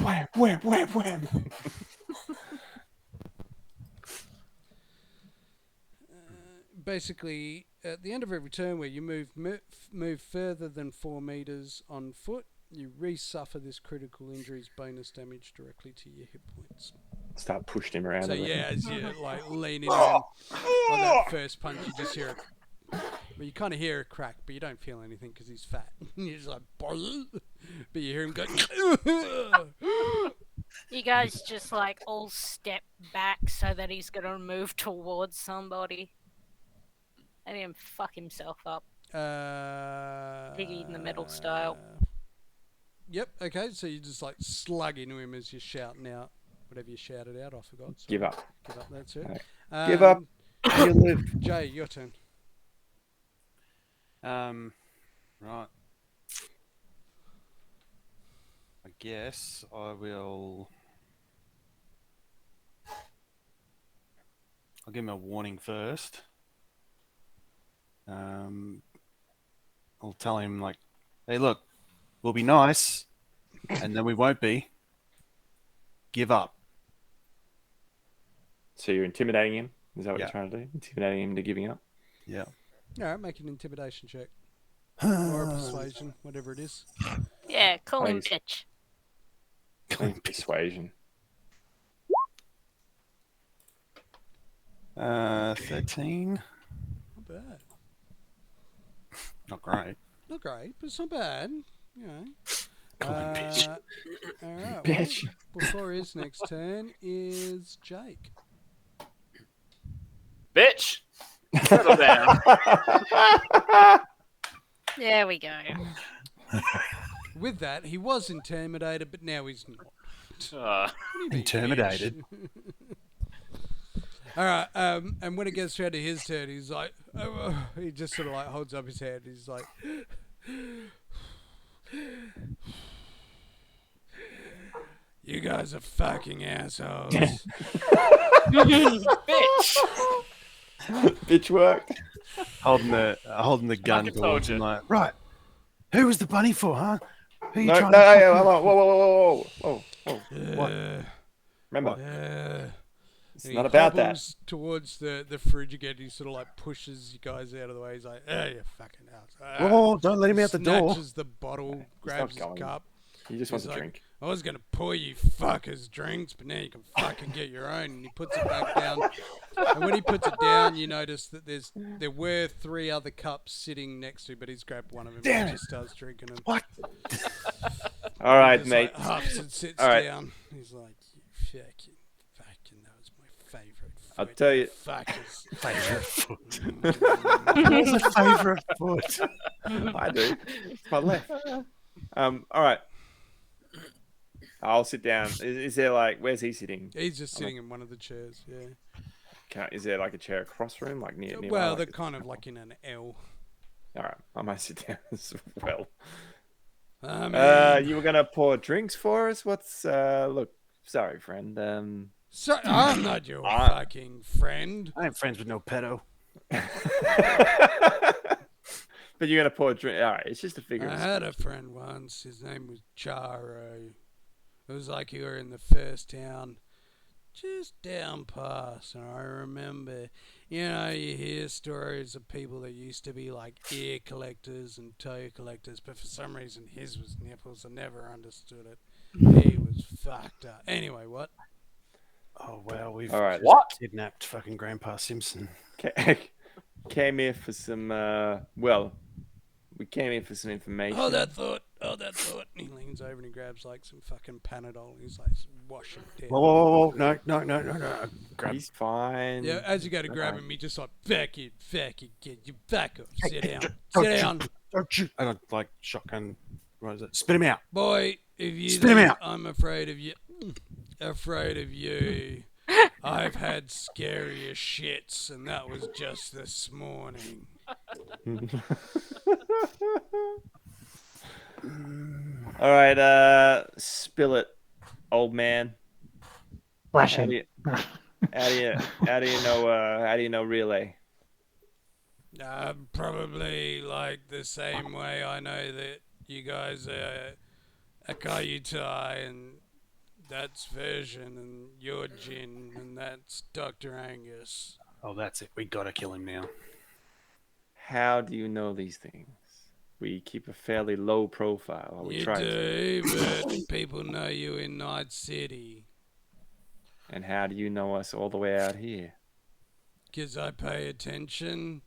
Wham, wham, wham, wham. Basically, at the end of every turn where you move further than 4 meters on foot, you re-suffer this critical injuries bonus damage directly to your hit points. Start pushing him around. So a bit. yeah, as you like lean in on that first punch, you just hear it. Well, you kind of hear a crack, but you don't feel anything because he's fat. You're just like, but you hear him go. You guys just like all step back so that he's gonna move towards somebody. Let him fuck himself up. Piggy in the middle style. Yep. Okay. So you just like slug into him as you're shouting out whatever you shouted out. I forgot. Sorry. Give up. Give up. That's it. Alright. Give up. You live. Jay, your turn. Right. I guess I will. I'll give him a warning first. I'll tell him like, "Hey, look, we'll be nice, and then we won't be. Give up." So you're intimidating him? Is that what Yeah. you're trying to do? Intimidating him to giving up? Yeah. All right, make an intimidation check or a persuasion, whatever it is. Yeah, call him Nice. bitch. I think persuasion. 13. Not bad. Not great. Not great, but it's not bad. You know. Call him bitch. All right. Bitch. Well, before his next turn is Jake. Bitch! Settle down. There we go. With that, he was intimidated, but now he's not. What do you mean, Intimidated. bitch? All right, and when it gets around to his turn, he's like, he just sort of like holds up his hand. He's like, "You guys are fucking assholes." Bitch! Bitch worked. Holding the gun Fucking towards told him, you. like, right. Who was the bunny for, huh? Who you No, trying no, to yeah, fucking- whoa, whoa, whoa, whoa, whoa. Uh, Remember, it's and he not about that. hobbles towards the fridge again. He sort of like pushes you guys out of the way. He's like, "Oh, you fucking ass!" Whoa, don't let him out the door. Snatches the bottle, grabs his going. cup. He just wants He's a like, drink. "I was gonna pour you fuckers drinks, but now you can fucking get your own." And he puts it back down. And when he puts it down, you notice that there were 3 other cups sitting next to, but he's grabbed one of them Damn and it. just starts drinking them. What? All right, Just mate. like huffs and sits All right. down. He's like, "You fucking, that was my favourite foot. I'll tell you- fuckers." Favorite foot. What's a favorite foot? I do. It's my left. All right. I'll sit down. Is there like, where's he sitting? He's just sitting in one of the chairs. Yeah. Is there like a chair across from him, like near? Well, like they're a- kind of like in an L. All right, I might sit down as well. I mean, You were gonna pour drinks for us. What's look? Sorry, friend. so, I'm not your Ah. fucking friend. I ain't friends with no pedo. But you're gonna pour a drink. All right, it's just a figure. I of had a speech. friend once. His name was Charo. It was like you were in the first town, just down past. And I remember, you know, you hear stories of people that used to be like ear collectors and toe collectors, but for some reason his was nipples. I never understood it. He was fucked up. Anyway, what? Oh, well, we've All right. just What? kidnapped fucking Grandpa Simpson. Came here for some. Well, we came here for some information. Hold that thought. Hold that thought. And he leans over and he grabs like some fucking Panadol. And he's like washing it down. Whoa, whoa, whoa, whoa. No. Grab. He's fine. Yeah, as you go to grab Okay. him, he just like, back it, kid. You back up. Sit down. Don't Sit you- down. Don't you? And I like shotgun. What is it? Spit him out. Boy, if you Spit him think out. I'm afraid of you. Afraid of you. I've had scarier shits, and that was just this morning. All right. Spill it, old man. Flash How him. do you, how do you know relay? Probably like the same way I know that you guys are Akayutai, and that's Version, and you're Jin, and that's Dr. Angus. Oh, that's it. We gotta kill him now. How do you know these things? We keep a fairly low profile. Or we You try to. do, but people know you in Nightcity. And how do you know us all the way out here? 'Cause I pay attention.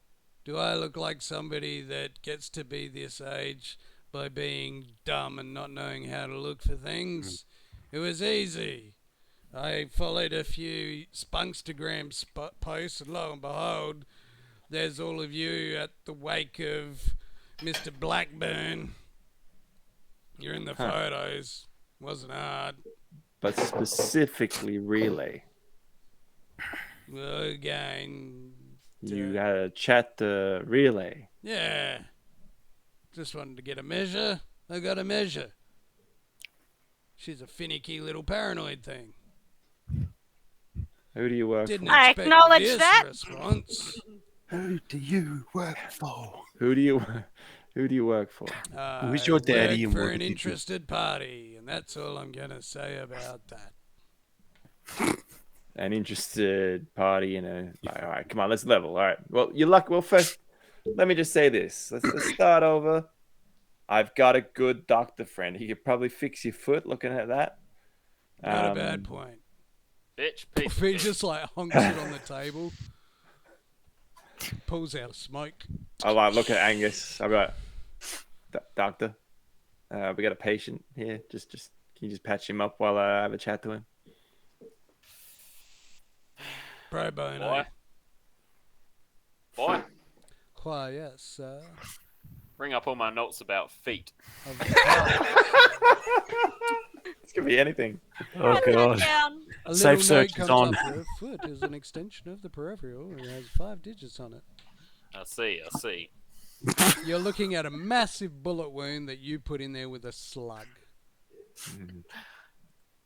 Do I look like somebody that gets to be this age by being dumb and not knowing how to look for things? It was easy. I followed a few Spunkstagram posts, and lo and behold, there's all of you at the wake of Mr. Blackburn. You're in the photos. Wasn't hard. But specifically relay. Well, again, You gotta chat the relay. yeah. Just wanted to get a measure. I got a measure. She's a finicky little paranoid thing. Who do you work Didn't for? I expect acknowledge this that. response. Who do you work for? Who do you work for? Who's your daddy I and work what for an did you do? interested party, and that's all I'm gonna say about that. An interested party in a. All right, come on, let's level. All right. Well, you're lucky. Well, first, let me just say this. Let's start over. I've got a good doctor friend. He could probably fix your foot. Looking at that. Not a bad point. Bitch, piece of He shit. just like honks it on the table, pulls out a smoke. I like look at Angus. I'm like, doctor. We got a patient here. Just can you just patch him up while I have a chat to him? Pro bono. Boy. Boy, Why, yes, sir. bring up all my notes about feet. It's gonna be anything. Oh Write that god. down. A Safe little search note is comes on. up. Your foot is an extension of the peripheral and has 5 digits on it. I see. You're looking at a massive bullet wound that you put in there with a slug.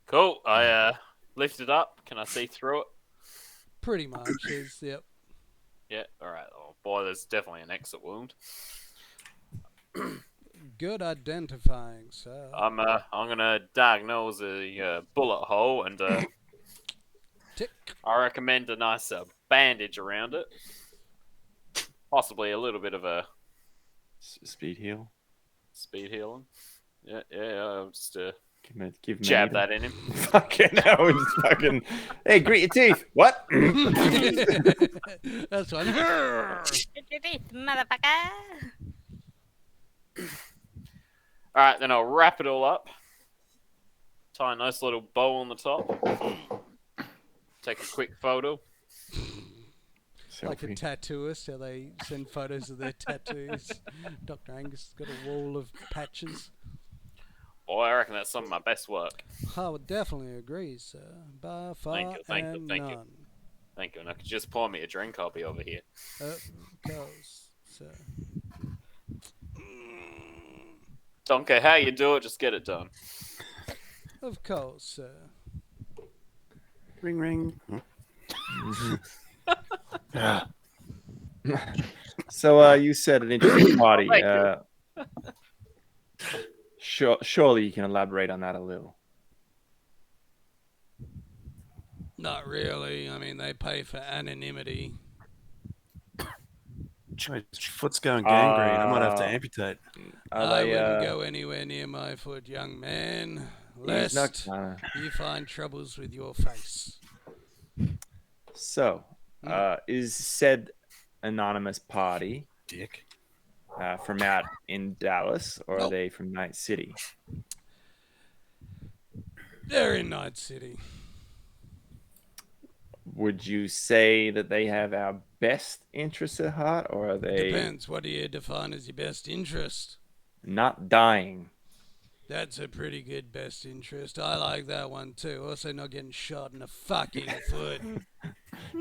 Cool. I lift it up. Can I see through it? Pretty much is, yep. Yeah. All right. Oh boy, there's definitely an exit wound. Good identifying, sir. I'm gonna diagnose a bullet hole and Tick. I recommend a nice bandage around it. Possibly a little bit of a Speed heal. speed healing. Yeah. I'll just Give him jab a that in him. Fucking hell, just fucking. Hey, grit your teeth. What? That's one. Motherfucker. All right, then I'll wrap it all up. Tie a nice little bow on the top. Take a quick photo. Like a Selfie. tattooist, how they send photos of their tattoos. Dr. Angus has got a wall of patches. Boy, I reckon that's some of my best work. I would definitely agree, sir. By far Thank you, thank you, and thank you. none. Thank you. And I could just pour me a drink. I'll be over here. Of course, sir. Don't care how you do it, just get it done. Of course, sir. Ring ring. Yeah. So, you said an interesting party. Thank Surely you can elaborate on that a little. Not really. I mean, they pay for anonymity. My foot's going gangrene. I might have to Uh, amputate. Are I they, wouldn't go anywhere near my foot, young man, he's not lest gonna- you find troubles with your face. So, is said anonymous party Dick. from out in Dallas, or are Nope. they from Night City? They're in Night City. Would you say that they have our best interests at heart, or are they Depends. What do you define as your best interest? not dying? That's a pretty good best interest. I like that one too. Also, not getting shot in the fucking foot.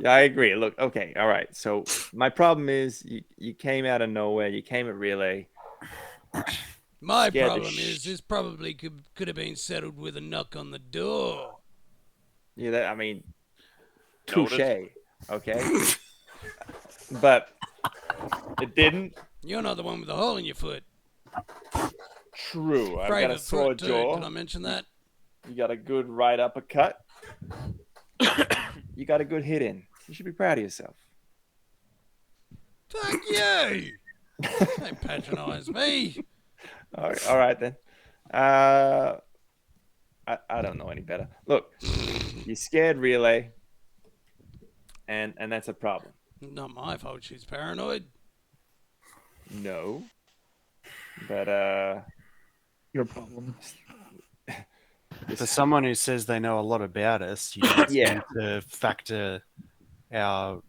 Yeah, I agree. Look, okay, all right. So my problem is you came out of nowhere. You came at relay. My Scared the problem is this probably could have been settled with a knock on the door. Yeah, I mean, Noted. touche. Okay, but it didn't. You're not the one with the hole in your foot. True. I've got a Favorite sore foot too. jaw. Did I mention that? You got a good right uppercut. You got a good hit in. You should be proud of yourself. Fuck you! Don't patronise me. All right then. I don't know any better. Look, you scared relay, and that's a problem. Not my fault. She's paranoid. No, but Your problem. For someone who says they know a lot about us, you just Yeah. need to factor our,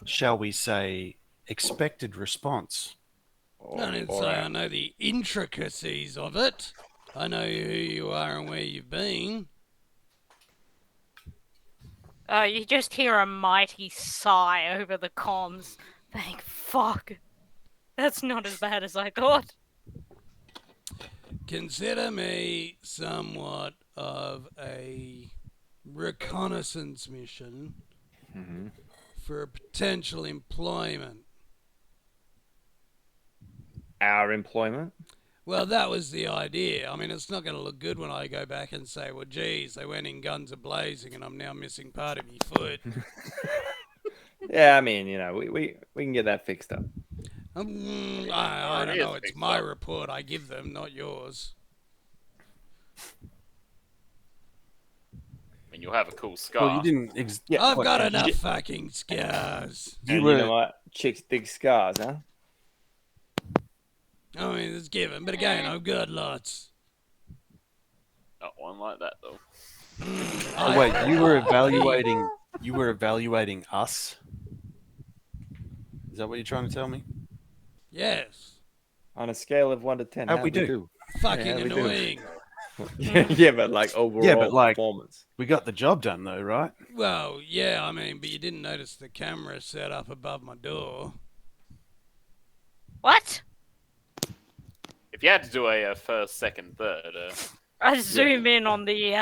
shall we say, expected response. I didn't say I know the intricacies of it. I know who you are and where you've been. You just hear a mighty sigh over the comms. Thank fuck. That's not as bad as I thought. Consider me somewhat of a reconnaissance mission for potential employment. Our employment. Well, that was the idea. I mean, it's not going to look good when I go back and say, well, geez, they went in guns a-blazing and I'm now missing part of my foot. Yeah, I mean, you know, we can get that fixed up. I don't know. It's my report I give them, not yours. I mean, you'll have a cool scar. Well, you didn't. I've got enough fucking scars. You know what? Chicks dig scars, huh? I mean, it's given, but again, I've got lots. Not one like that though. Oh wait, you were evaluating. You were evaluating us. Is that what you're trying to tell me? Yes. On a scale of 1 to 10, How'd we do? Fucking Yeah, we do. annoying. Yeah, but like overall performance. We got the job done though, right? Well, yeah, I mean, but you didn't notice the camera set up above my door. What? If you had to do a first, second, third, I zoom in on the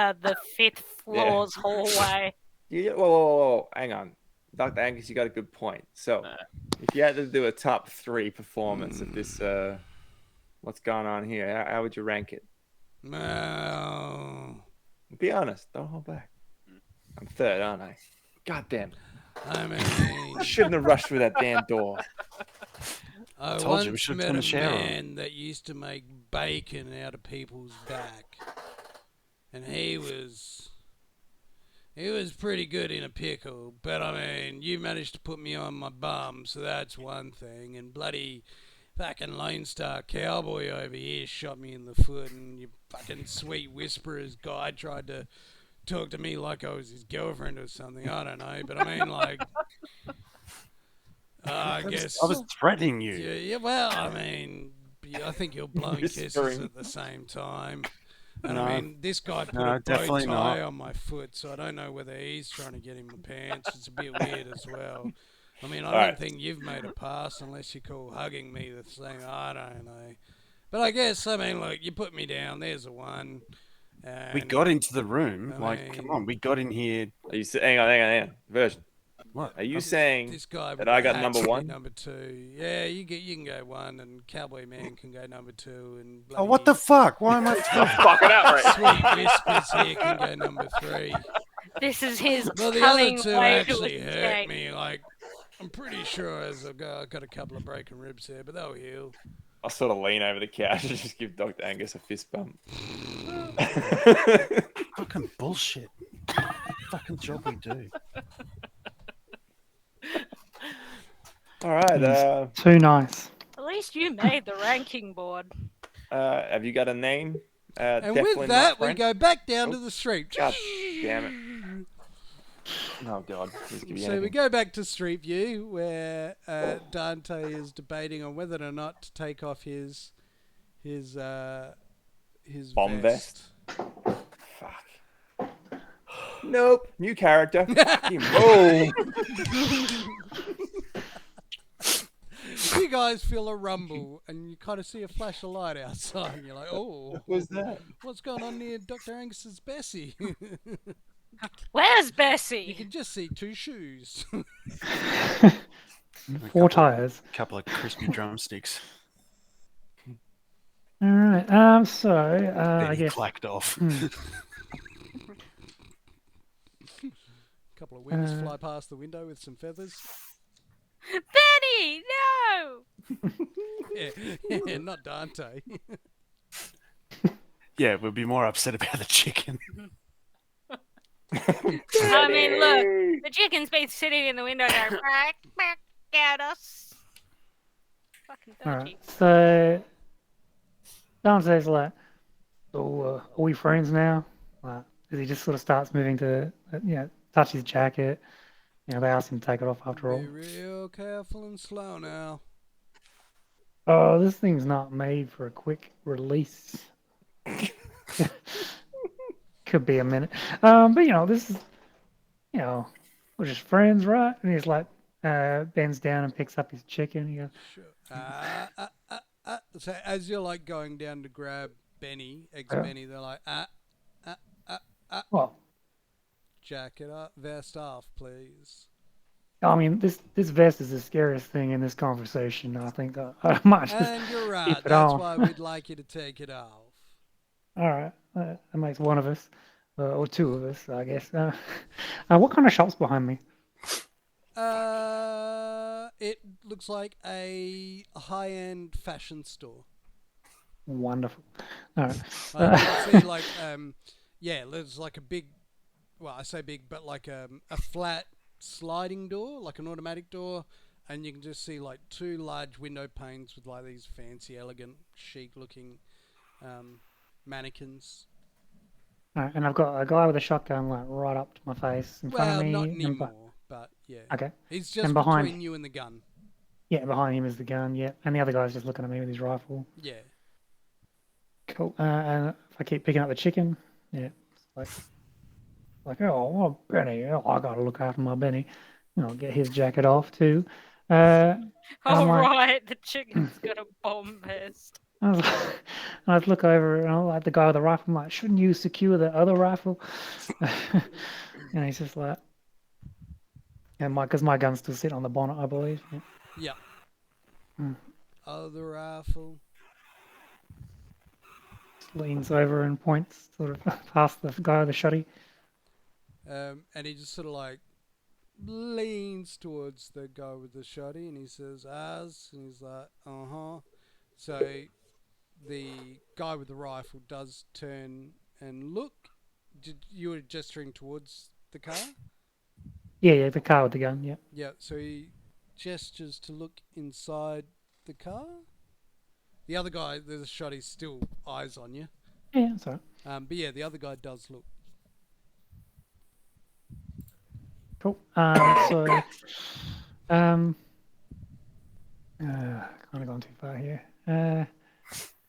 5th floor's hallway. Whoa. Hang on. Dr. Angus, you got a good point. So, if you had to do a top 3 performance of this, what's going on here, how would you rank it? Well, Be honest. Don't hold back. I'm 3rd, aren't I? God damn it. I mean, I shouldn't have rushed through that damn door. I Told you we once should've met done a a shower. man that used to make bacon out of people's back. And he was pretty good in a pickle, but I mean, you managed to put me on my bum, so that's one thing. And bloody fucking Lone Star Cowboy over here shot me in the foot, and your fucking sweet whisperers guy tried to talk to me like I was his girlfriend or something. I don't know, but I mean, like, I guess I was threatening you. yeah. Well, I mean, I think you're blowing kisses Whispering. at the same time. And No. I mean, this guy put No, a bow definitely tie not. on my foot, so I don't know whether he's trying to get in my pants. It's a bit weird as well. I mean, I don't Alright. think you've made a pass unless you call hugging me the thing. I don't know. But I guess, I mean, look, you put me down. There's a 1. We And got into the room. I Like, come mean- on, we got in here. Are you hang on. Version. What? Are you saying this guy that I got had number to be 1? number 2. Yeah, you can go 1, and Cowboy Man can go number 2, and Oh, what the fuck? Why am I? fuck it out, right? Sweet Whispers here can go number 3. This is his Well, the other cunning 2 way actually to hurt escape. me. Like, I'm pretty sure as I've got a couple of broken ribs there, but they'll heal. I'll sort of lean over the couch and just give Dr. Angus a fist bump. Fucking bullshit. Fucking job we do. All right. Too nice. At least you made the ranking board. Have you got a name? And Definitely with not that, we Brent? go back down Oh, to the street. God damn it. Oh, God. Please give me So we anything. go back to Street View, where Dante is debating on whether or not to take off his Bomb vest? vest. Fuck. Nope. New character. Oh. You guys feel a rumble, and you kind of see a flash of light outside, and you're like, "Oh, What was that? what's going on near Dr. Angus's Bessie?" Where's You Bessie? can just see 2 shoes. 4 tires. Couple of crispy drumsticks. All right. So Then I he guess clacked off. A couple of wings fly past the window with some feathers. Benny, no! Yeah, not Dante. Yeah, we'd be more upset about the chicken. I mean, look, the chicken's been sitting in the window going, back at us. Fucking all dodgy. right. So Dante's like, "So are we friends now?" Like, as he just sort of starts moving to, touch his jacket. You know, they ask him to take it off after all. Be real careful and slow now. Oh, this thing's not made for a quick release. Could be a minute. But this is, we're just friends, right? And he's like, bends down and picks up his chicken. He goes, Sure. So as you're like going down to grab Benny, Yeah. Benny, they're like, Well, jacket up, vest off, please. I mean, this vest is the scariest thing in this conversation. I think I might just And you're keep right. it That's on. why we'd like you to take it off. All right, that makes one of us, or two of us, I guess. What kind of shop's behind me? It looks like a high-end fashion store. Wonderful. All right. Like, you see, like, yeah, there's like a big, well, I say big, but like a flat sliding door, like an automatic door, and you can just see like two large window panes with like these fancy, elegant, chic-looking mannequins. All right, and I've got a guy with a shotgun like right up to my face in front of Well, me. not and anymore, but yeah. Okay. He's just And behind, between you and the gun. yeah, behind him is the gun. Yeah, and the other guy's just looking at me with his rifle. Yeah. Cool. And if I keep picking up the chicken, yeah, it's like oh, Benny, oh, I gotta look after my Benny. You know, get his jacket off too. And I'm like, Alright, the chicken's got a bomb vest. I was like, and I'd look over and I'm like the guy with the rifle. I'm like, shouldn't you secure the other rifle? And he's just like, and because my gun's still sitting on the bonnet, I believe. Yeah. Yeah. Mm. Other rifle. Leans over and points sort of past the guy with the shotty. And he just sort of like leans towards the guy with the shotty and he says, "As," and he's like, "Uh-huh." So the guy with the rifle does turn and look. You were gesturing towards the car? Yeah, the car with the gun. Yeah. Yeah, so he gestures to look inside the car. The other guy, the shotty, still eyes on you. Yeah, sorry. But yeah, the other guy does look. Cool. So, kind of gone too far here.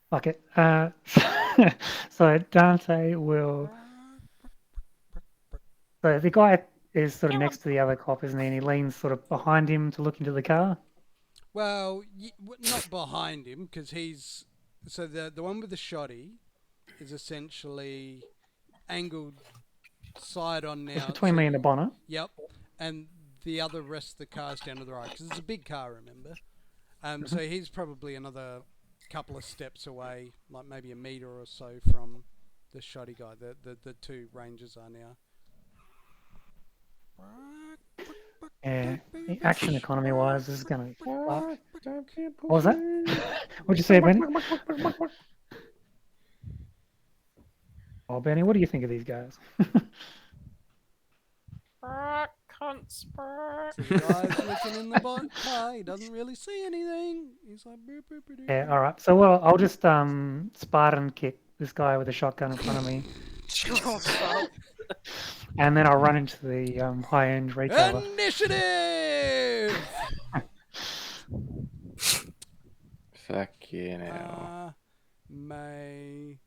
Fuck it. So Dante will. So the guy is sort of next to the other cop, isn't he? And he leans sort of behind him to look into the car. Well, not behind him, because he's... So the one with the shotty is essentially angled side on now. It's between me and the bonnet. Yep. And the other rest of the car's down to the right, because it's a big car, remember? So he's probably another couple of steps away, like maybe a metre or so from the shotty guy. The two rangers are now. Yeah, action economy wise, this is gonna be fucked. What was that? What'd you say, Benny? Oh, Benny, what do you think of these guys? Cunts, So the guy's looking in the car, he doesn't really see anything. He's like, boop, boop, boop, boop. Yeah, all right. So well, I'll just Spartan kick this guy with a shotgun in front of me, and then I'll run into the high-end retailer. Initiative! Fuck yeah now. Amazing.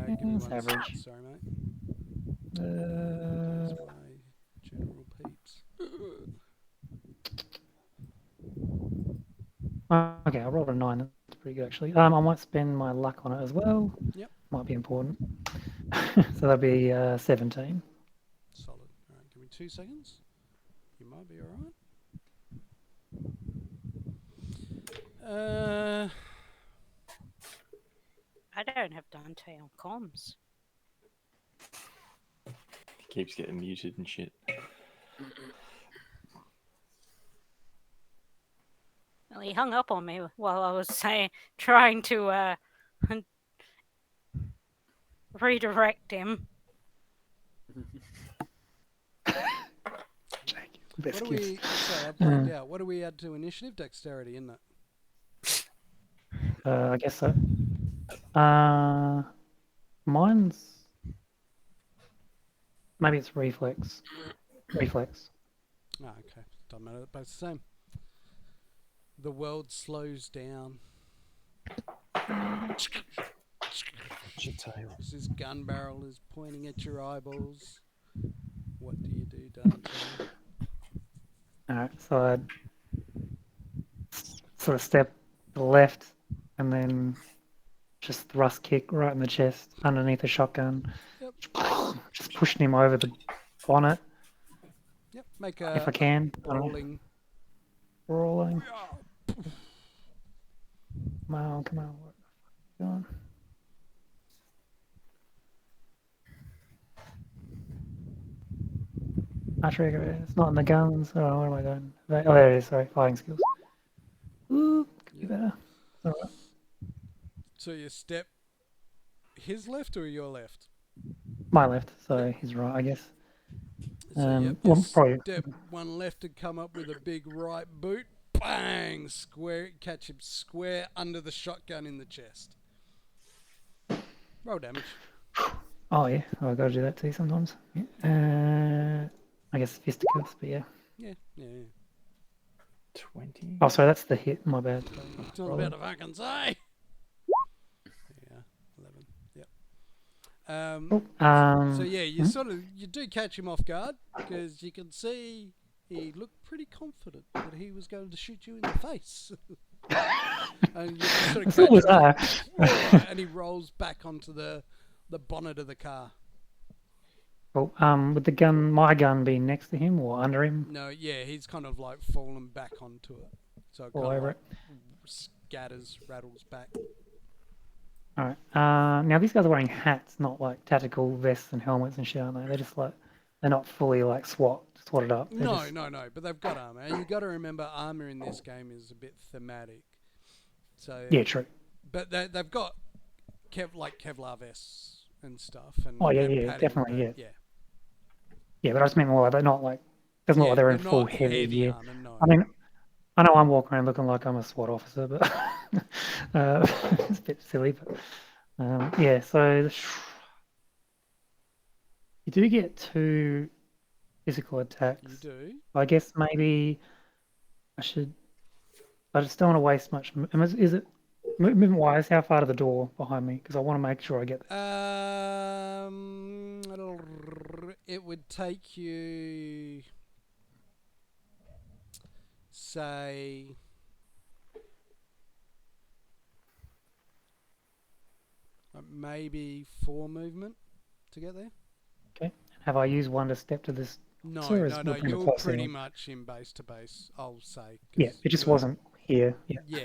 Give me That's one average. sec. Sorry, mate. That's my general peeps. Okay, I rolled a 9. That's pretty good, actually. I might spend my luck on it as well. Yep. Might be important. So that'll be 17. Solid. All right, give me 2 seconds. You might be all right. I don't have Dante on comms. He keeps getting muted and shit. Well, he hung up on me while I was trying to redirect him. What do we... Sorry, I blanked out. What do we add to initiative? Dexterity, isn't it? I guess so. Mine's... Maybe it's reflex. Reflex. Oh, okay. Doesn't matter. They're both the same. The world slows down. This gun barrel is pointing at your eyeballs. What do you do, Dante? Alright, so I'd sort of step to the left, and then just thrust kick right in the chest underneath the shotgun. Yep. Just pushing him over the bonnet Yep. Make if I a can. brawling. Rolling. Come on, come on. What the fuck are you doing? Archery, it's not in the guns. Oh, what am I doing? Oh, there it is. Sorry, fighting skills. Ooh, could be better. All right. So you step his left or your left? My left, so he's right, I guess. So yep, Well, you probably. step one left to come up with a big right boot. Bang! Square, catch him square under the shotgun in the chest. Roll damage. Oh yeah, I've got to do that too sometimes. Yeah. I guess fisticuffs, but yeah. Yeah. 20. Oh, sorry, that's the hit. My bad. It's not about to fucking say. Yeah, 11. Yep. So yeah, you do catch him off guard because you can see he looked pretty confident that he was going to shoot you in the face. And you sort of So was catch him, I. and he rolls back onto the bonnet of the car. Cool. With the gun, my gun being next to him or under him, No, yeah, he's kind of like fallen back onto it, so it all kind of over like it. rattles back. All right. Now these guys are wearing hats, not like tactical vests and helmets and shit, aren't they? They're just like they're not fully like swatted up. They're No, just... no, but they've got armor, and you got to remember armor in this game is a bit thematic. So Yeah, true. but they've got Kevlar vests and stuff, and Oh yeah, and yeah, padding, definitely, but yeah. Yeah, but I just meant more like they're not like doesn't look like they're in full not heavy gear. armor. No. I mean, I know I'm walking around looking like I'm a SWAT officer, but it's a bit silly. But yeah, so you do get 2 physical attacks. You do. I guess maybe I should. I just don't want to waste much. Is it movement wise? How far to the door behind me? Because I want to make sure I get there. It would take you, say, maybe 4 movement to get there. Okay. Have I used one to step to this? No, Or is no, it no. pretty You're close pretty anyway? much in base to base, I'll say. Yeah, 'cause it just you're- wasn't here. Yeah. Yeah,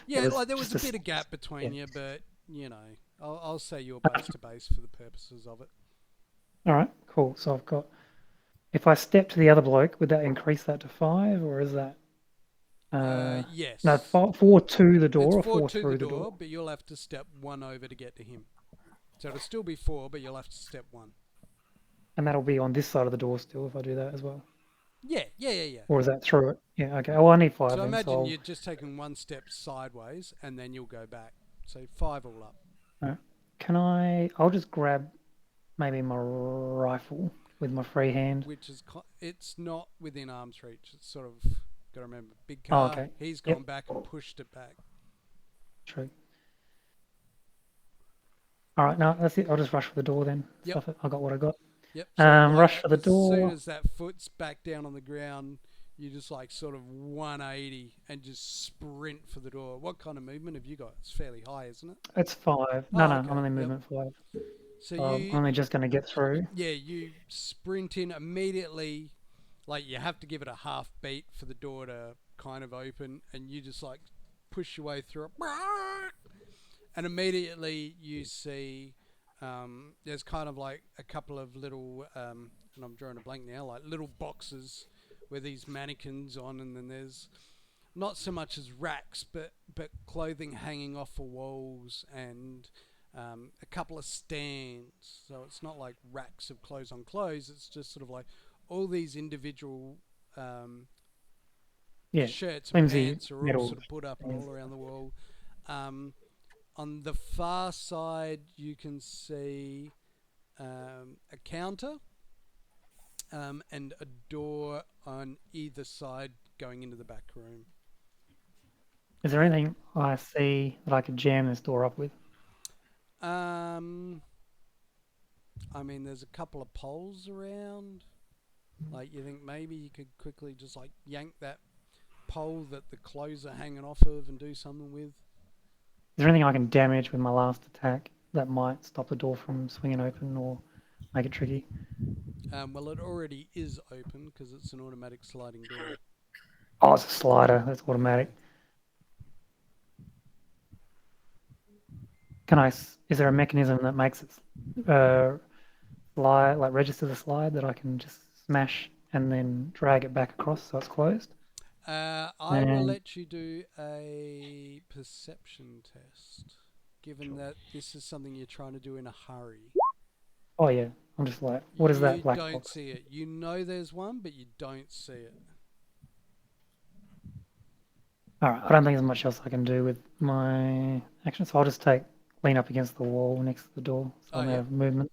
yeah. was Like there was just a a bit of gap s- between yeah. you, but I'll say you're base to base for the purposes of it. All right, cool. So I've got. If I step to the other bloke, would that increase that to 5, or is that? Yes. No, 4 to the door It's or 4 4 to through the the door, door. but you'll have to step 1 over to get to him. So it'll still be 4, but you'll have to step 1. And that'll be on this side of the door still if I do that as well. Yeah. Or is that through it? Yeah, okay. Oh, I need 5 So then. imagine So you're just taking 1 step sideways, and then you'll go back. So 5 all up. can I? I'll just grab maybe my rifle with my free hand. Which is it's not within arm's reach. It's sort of got to remember big car. Oh, okay. He's Yep. gone back and pushed it back. True. All right, no, that's it. I'll just rush for the door then. Yep. Stuff it. I got what I got. Yep. Rush for the As soon door. as that foot's back down on the ground, you just like sort of 180 and just sprint for the door. What kind of movement have you got? It's fairly high, isn't it? It's 5. No, Oh, no, okay. I'm only Yep. movement 5. So I'm you, only just going to get through. yeah, you sprint in immediately. Like you have to give it a half beat for the door to kind of open, and you just like push your way through it, and immediately you see there's kind of like a couple of little, and I'm drawing a blank now, like little boxes with these mannequins on, and then there's not so much as racks, but clothing hanging off the walls, and a couple of stands. So it's not like racks of clothes on clothes. It's just sort of like all these individual Yeah, shirts and flimsy pants are all metal sort of put up and things. all around the wall. On the far side, you can see a counter and a door on either side going into the back room. Is there anything I see that I could jam this door up with? I mean, there's a couple of poles around. Like, you think maybe you could quickly just like yank that pole that the clothes are hanging off of and do something with. Is there anything I can damage with my last attack that might stop the door from swinging open or make it tricky? Well, it already is open because it's an automatic sliding door. Oh, it's a slider. That's automatic. Is there a mechanism that makes it slide, like register the slide that I can just smash and then drag it back across so it's closed? I will let you do a perception test, given that this is something you're trying to do in a hurry. Oh yeah, I'm just like, what is that black You don't box? see it. You know there's one, but you don't see it. All right, I don't think there's much else I can do with my action, so I'll just lean up against the wall next to the door, so I'm out of movement.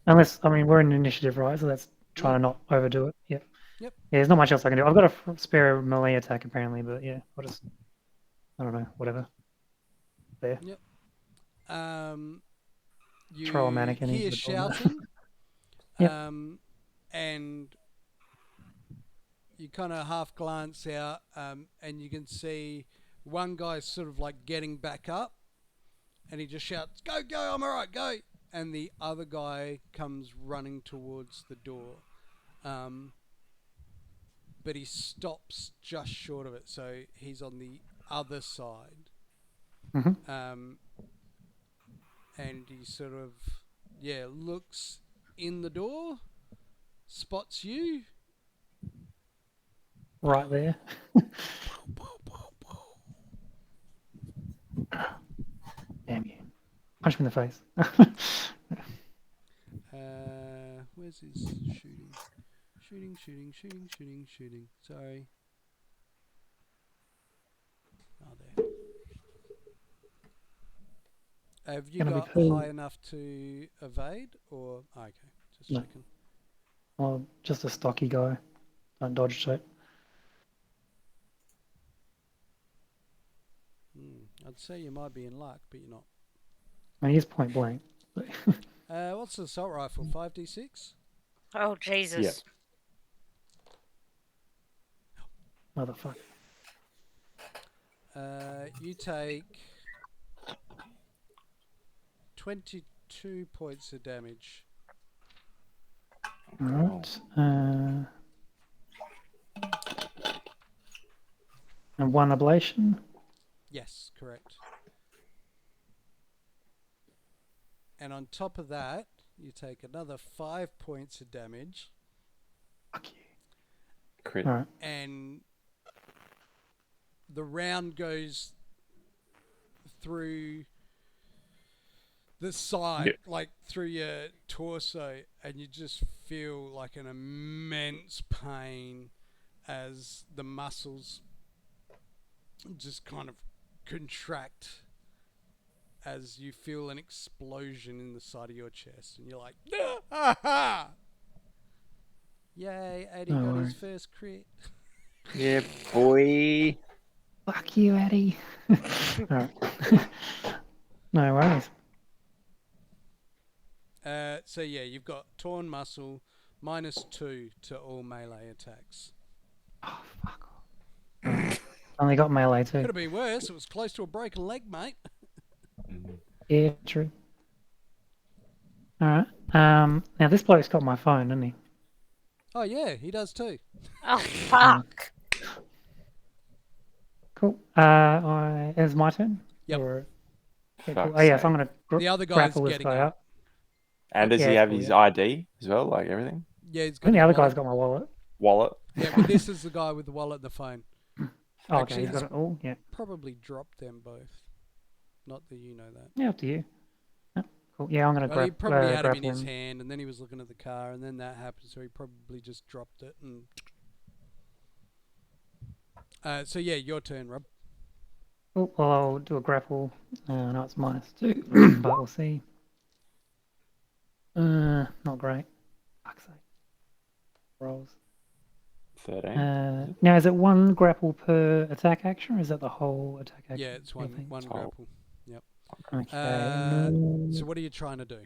Unless, I mean, we're in initiative, right? So that's trying to not overdo it. Yep. Yep. Yeah, there's not much else I can do. I've got a spare melee attack apparently, but yeah, I don't know, whatever. There. Yep. You Throw a mannequin hear into the door. shouting. Yep. And you kind of half glance out, and you can see one guy sort of like getting back up, and he just shouts, "Go, go! I'm all right, go!" And the other guy comes running towards the door, but he stops just short of it, so he's on the other side. Mm-hmm. And he sort of, looks in the door, spots you. Right there. Damn you. Punch me in the face. Where's his shooting? Shooting. Sorry. Oh, there. Have you got high enough to evade, or okay? Just No. checking. Well, just a stocky guy. Don't dodge shit. I'd say you might be in luck, but you're not. I mean, he's point blank. What's the assault rifle? 5d6? Oh, Jesus. Yeah. Motherfucker. You take 22 points of damage. Alright. And one ablation. Yes, correct. And on top of that, you take another 5 points of damage. Fuck you. Crit. Alright. And the round goes through the side, like through your torso, and you just feel like an immense pain as the muscles just kind of contract as you feel an explosion in the side of your chest, and you're like, ah! Yay, Eddie got his first crit. Yeah, boy. Fuck you, Eddie. Alright. No worries. So yeah, you've got torn muscle, -2 to all melee attacks. Oh, fuck off. Only got melee too. Could have been worse. It was close to a broken leg, mate. Yeah, true. Alright. Now this bloke's got my phone, doesn't he? Oh yeah, he does too. Oh, fuck. Cool. It's my turn? Yep. Yeah, cool. Oh yeah, so I'm going to The other guy's grapple this getting guy up. up. And does he have his ID as well, like everything? Yeah, he's I got think the his other wallet. guy's got my wallet. Wallet? Yeah, but this is the guy with the wallet and the phone. Oh, Actually, okay, he's got it all. Yeah. Probably dropped them both. Not that you know that. Yeah, up to you. Yeah, cool. Yeah, I'm going to Well, he probably had him in grapple his him. hand, and then he was looking at the car, and then that happened, so he probably just dropped it. And so yeah, your turn, Rob. Oh, well, I'll do a grapple. No, it's -2, but we'll see. Not great. Fuck's sake. Rolls. 13. Now, is it one grapple per attack action, or is that the whole attack action? Yeah, it's one thing? grapple. Yep. Okay. So what are you trying to do?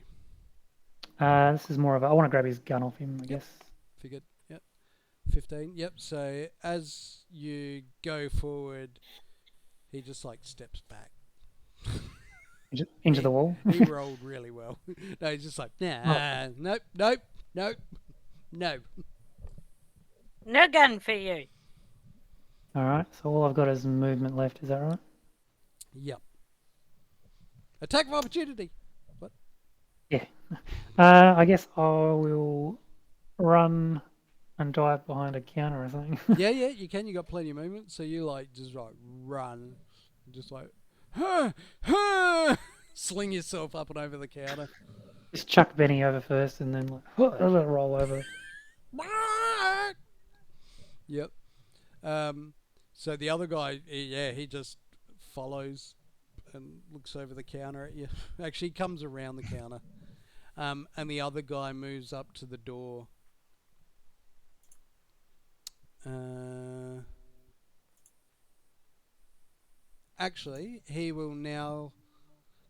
This is more of I want to grab his gun off him, I guess. Figured. Yep. 15. Yep. So as you go forward, he just like steps back. Into the wall. He rolled really well. No, he's just like, nah, nope, nope, nope, no. No gun for you. All right. So all I've got is movement left. Is that right? Yep. Attack of opportunity. What? Yeah. I guess I will run and dive behind a counter or something. Yeah, you can. You got plenty of movement, so you like just like run, just like, sling yourself up and over the counter. Just chuck Benny over first, and then like roll over. Yep. So the other guy, he just follows and looks over the counter at you. Actually, he comes around the counter. And the other guy moves up to the door. Actually, he will now,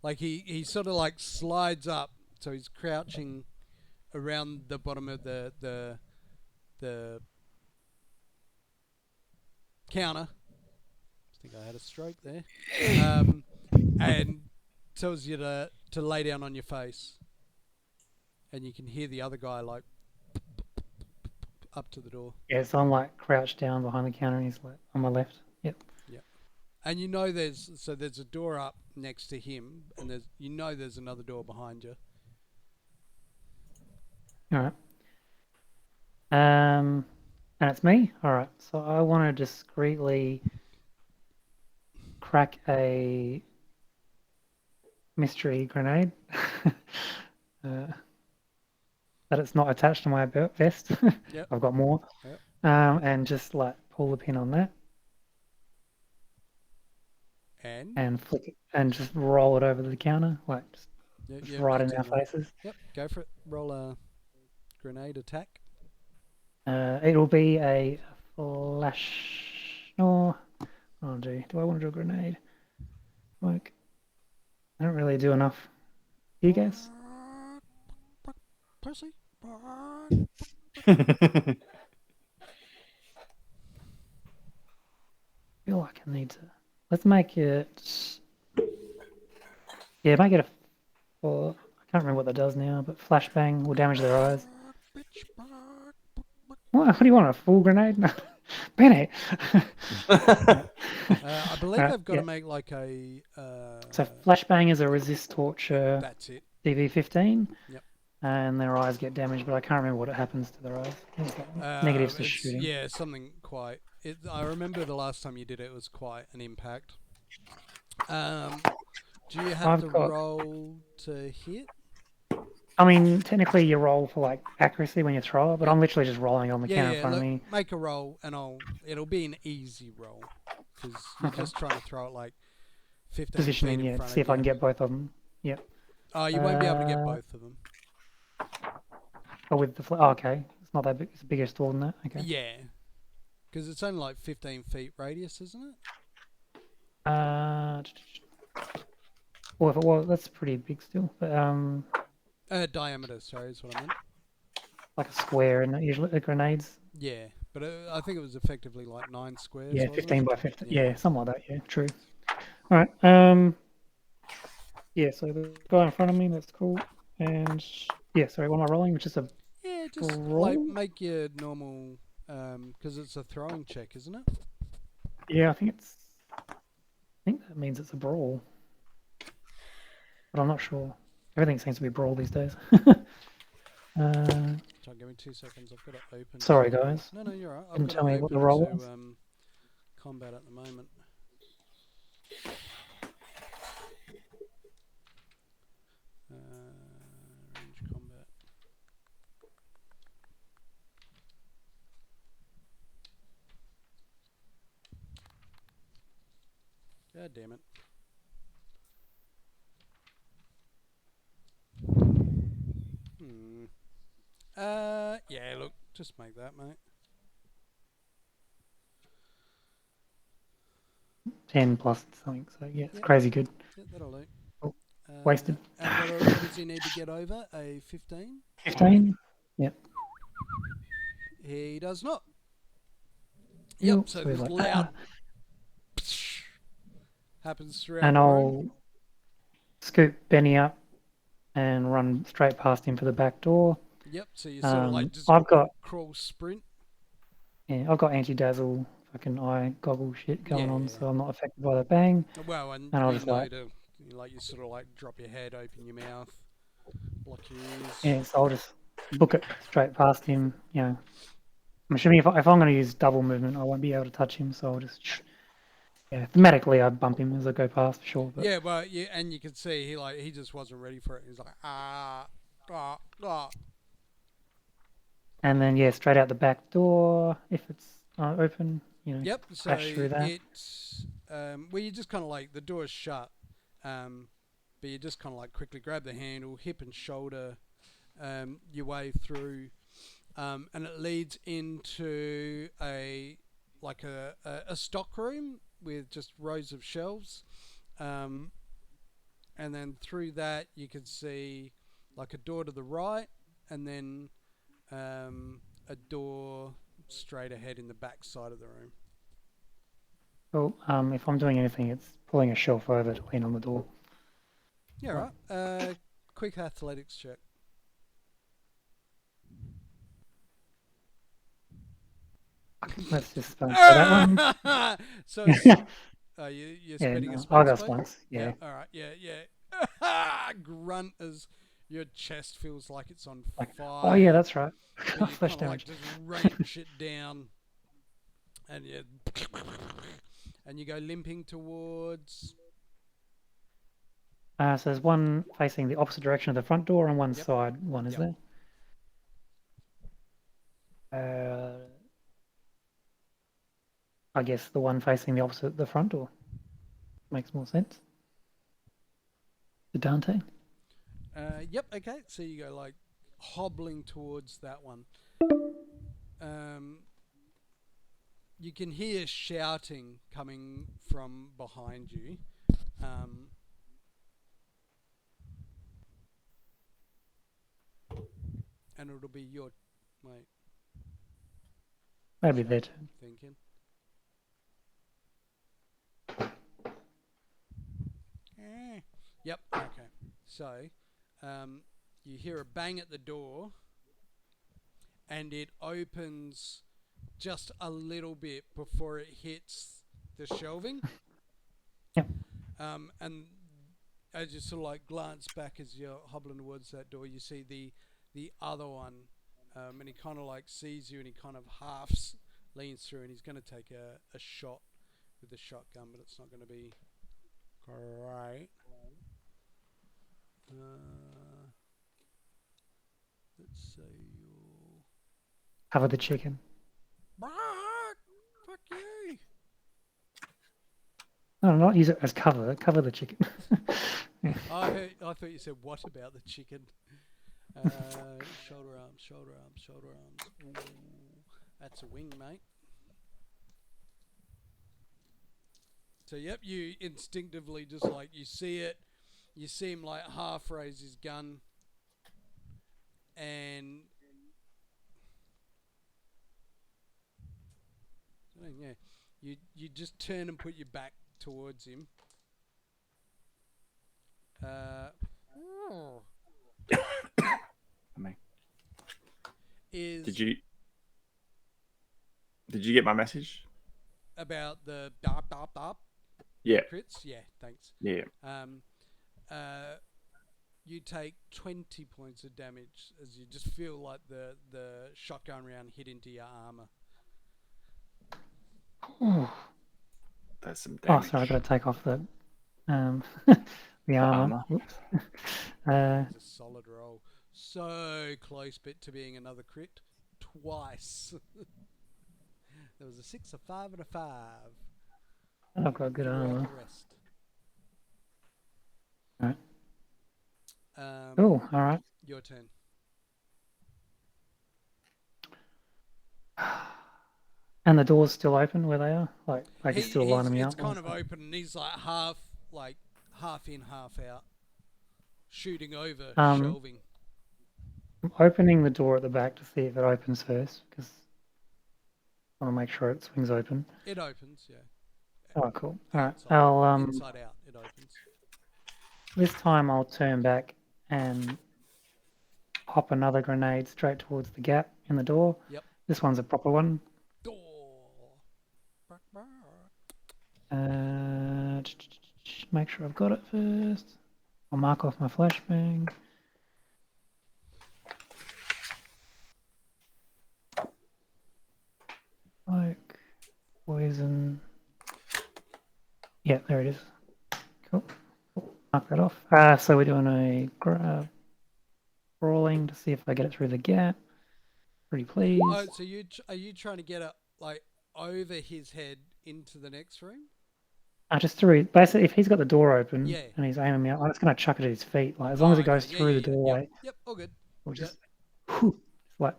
like he sort of like slides up, so he's crouching around the bottom of the counter. I think I had a stroke there. And tells you to lay down on your face. And you can hear the other guy like up to the door. Yeah, so I'm like crouched down behind the counter, and he's like on my left. Yep. And you know there's a door up next to him, and there's another door behind you. All right. And it's me. All right. So I want to discreetly crack a mystery grenade. That it's not attached to my vest. Yep. I've got more. Yep. And just like pull the pin on that and flick it and just roll it over the counter, like just right in our faces. Yep, go for it. Roll a grenade attack. It'll be a flash. Oh gee, do I want to do a grenade? Like, I don't really do enough. You guys? Pussy. I feel like I need to. Let's make it. Yeah, make it a. Well, I can't remember what that does now, but flashbang will damage their eyes. What do you want? A full grenade? Bennett. I believe they've got to make like a. So flashbang is a resist torture. That's it. DV15. Yep. And their eyes get damaged, but I can't remember what happens to their eyes. It's like negatives to shooting. Yeah, something quite. I remember the last time you did it, it was quite an impact. Do you have to roll to hit? I mean, technically you roll for like accuracy when you throw it, but I'm literally just rolling on the counter in front of me. Make a roll, and it'll be an easy roll because you're just trying to throw it like 15 positioning. feet in front see of if I can get both of them. Yep. Oh, you won't be able to get both of them. Oh, with the okay, it's not that big. It's a bigger store than that. Okay. Yeah, because it's only like 15 feet radius, isn't it? Well, if it was, that's pretty big still. But diameter, sorry, is what I meant. Like a square, and usually the grenades. Yeah, but I think it was effectively like 9 squares. Yeah, 15 by 15. Yeah, something like that. Yeah, true. All right. Yeah. So the guy in front of me, that's cool. And yeah, sorry, what am I rolling? Which is a just like make your normal, because it's a throwing check, isn't it? Yeah, I think that means it's a brawl, but I'm not sure. Everything seems to be brawl these days. Give me 2 seconds. I've got it open. Sorry, guys. No, you're right. Didn't tell me what the roll was. Combat at the moment. Range combat. God damn it. Yeah, look, just make that, mate. 10 plus something, so yeah, it's crazy good. Yeah, that'll do. Oh, wasted. And what does he need to get over? A 15? 15? Yep. He does not. Yep. So So he's this like, loud happens throughout and the room. I'll scoop Benny up and run straight past him for the back door. Yep. So you sort of like just I've got crawl sprint. anti-dazzle fucking eye goggle shit going on, Yeah. so I'm not affected by the bang. Well, and And I'll you just know to you sort of like drop your head, open your mouth, block your ears. So I'll just book it straight past him. I'm assuming if I'm going to use double movement, I won't be able to touch him, so I'll just thematically I bump him as I go past for sure. But... Yeah, well, yeah, and you can see he just wasn't ready for it. He's like ah. And then straight out the back door if it's open. Yep. So crash through that. it's well, you just kind of like the door's shut, but you just kind of like quickly grab the handle, hip and shoulder, your way through, and it leads into a stock room with just rows of shelves, and then through that you can see like a door to the right, and then a door straight ahead in the back side of the room. Well, if I'm doing anything, it's pulling a shelf over to lean on the door. Yeah, right. Quick athletics check. Let's just start for that one. So you're Yeah, spending a no, spell I'll go slot? once. Yeah. All right. Yeah. Grunt as your chest feels like it's on Like, fire. oh yeah, that's right. But you Flesh kind of like damage. just wrench it down, and you go limping towards. So there's one facing the opposite direction of the front door and one Yep. side one, is Yep. there? I guess the one facing the opposite the front door makes more sense. To Dante. Yep. Okay. So you go like hobbling towards that one. You can hear shouting coming from behind you. And it'll be your wait. Maybe their turn. Thinking. Yep. Okay. So, you hear a bang at the door, and it opens just a little bit before it hits the shelving. Yep. And as you sort of like glance back as you're hobbling towards that door, you see the other one, and he kind of like sees you, and he kind of half leans through, and he's going to take a shot with the shotgun, but it's not going to be great. Let's say you'll Cover the chicken. fuck you. No, not use it as cover. Cover the chicken. I thought you said what about the chicken? Shoulder arms. Ooh, that's a wing, mate. So yep, you instinctively just like you see it. You see him like half raise his gun, and yeah, you just turn and put your back towards him. Did you get my message about the dop? Yeah. Crits? Yeah, thanks. Yeah. You take 20 points of damage as you just feel like the shotgun round hit into your armor. That's some Oh, damage. sorry, I got to take off the the armor. Whoops. It's a solid roll. So close bit to being another crit. Twice. There was a 6, a 5, and a 5. I've got good Figure out armor. the rest. Right. All right. Your turn. And the door's still open where they are? Like you still line them It's out? kind of open, and he's like half in, half out, shooting over shelving. I'm opening the door at the back to see if it opens first, because I want to make sure it swings open. It opens, yeah. Oh, cool. All right. Outside, I'll inside out, it opens. this time I'll turn back and hop another grenade straight towards the gap in the door. Yep. This one's a proper one. Door. Make sure I've got it first. I'll mark off my flashbang. Like poison. Yeah, there it is. Cool. Mark that off. So we're doing a crawling to see if I get it through the gap. Pretty pleased. Oh, so are you trying to get it like over his head into the next room? I just threw it. Basically, if he's got the door open Yeah. and he's aiming me, I'm just going to chuck it at his feet. Like as long as it goes okay. through the doorway, Yep, all good. we'll just like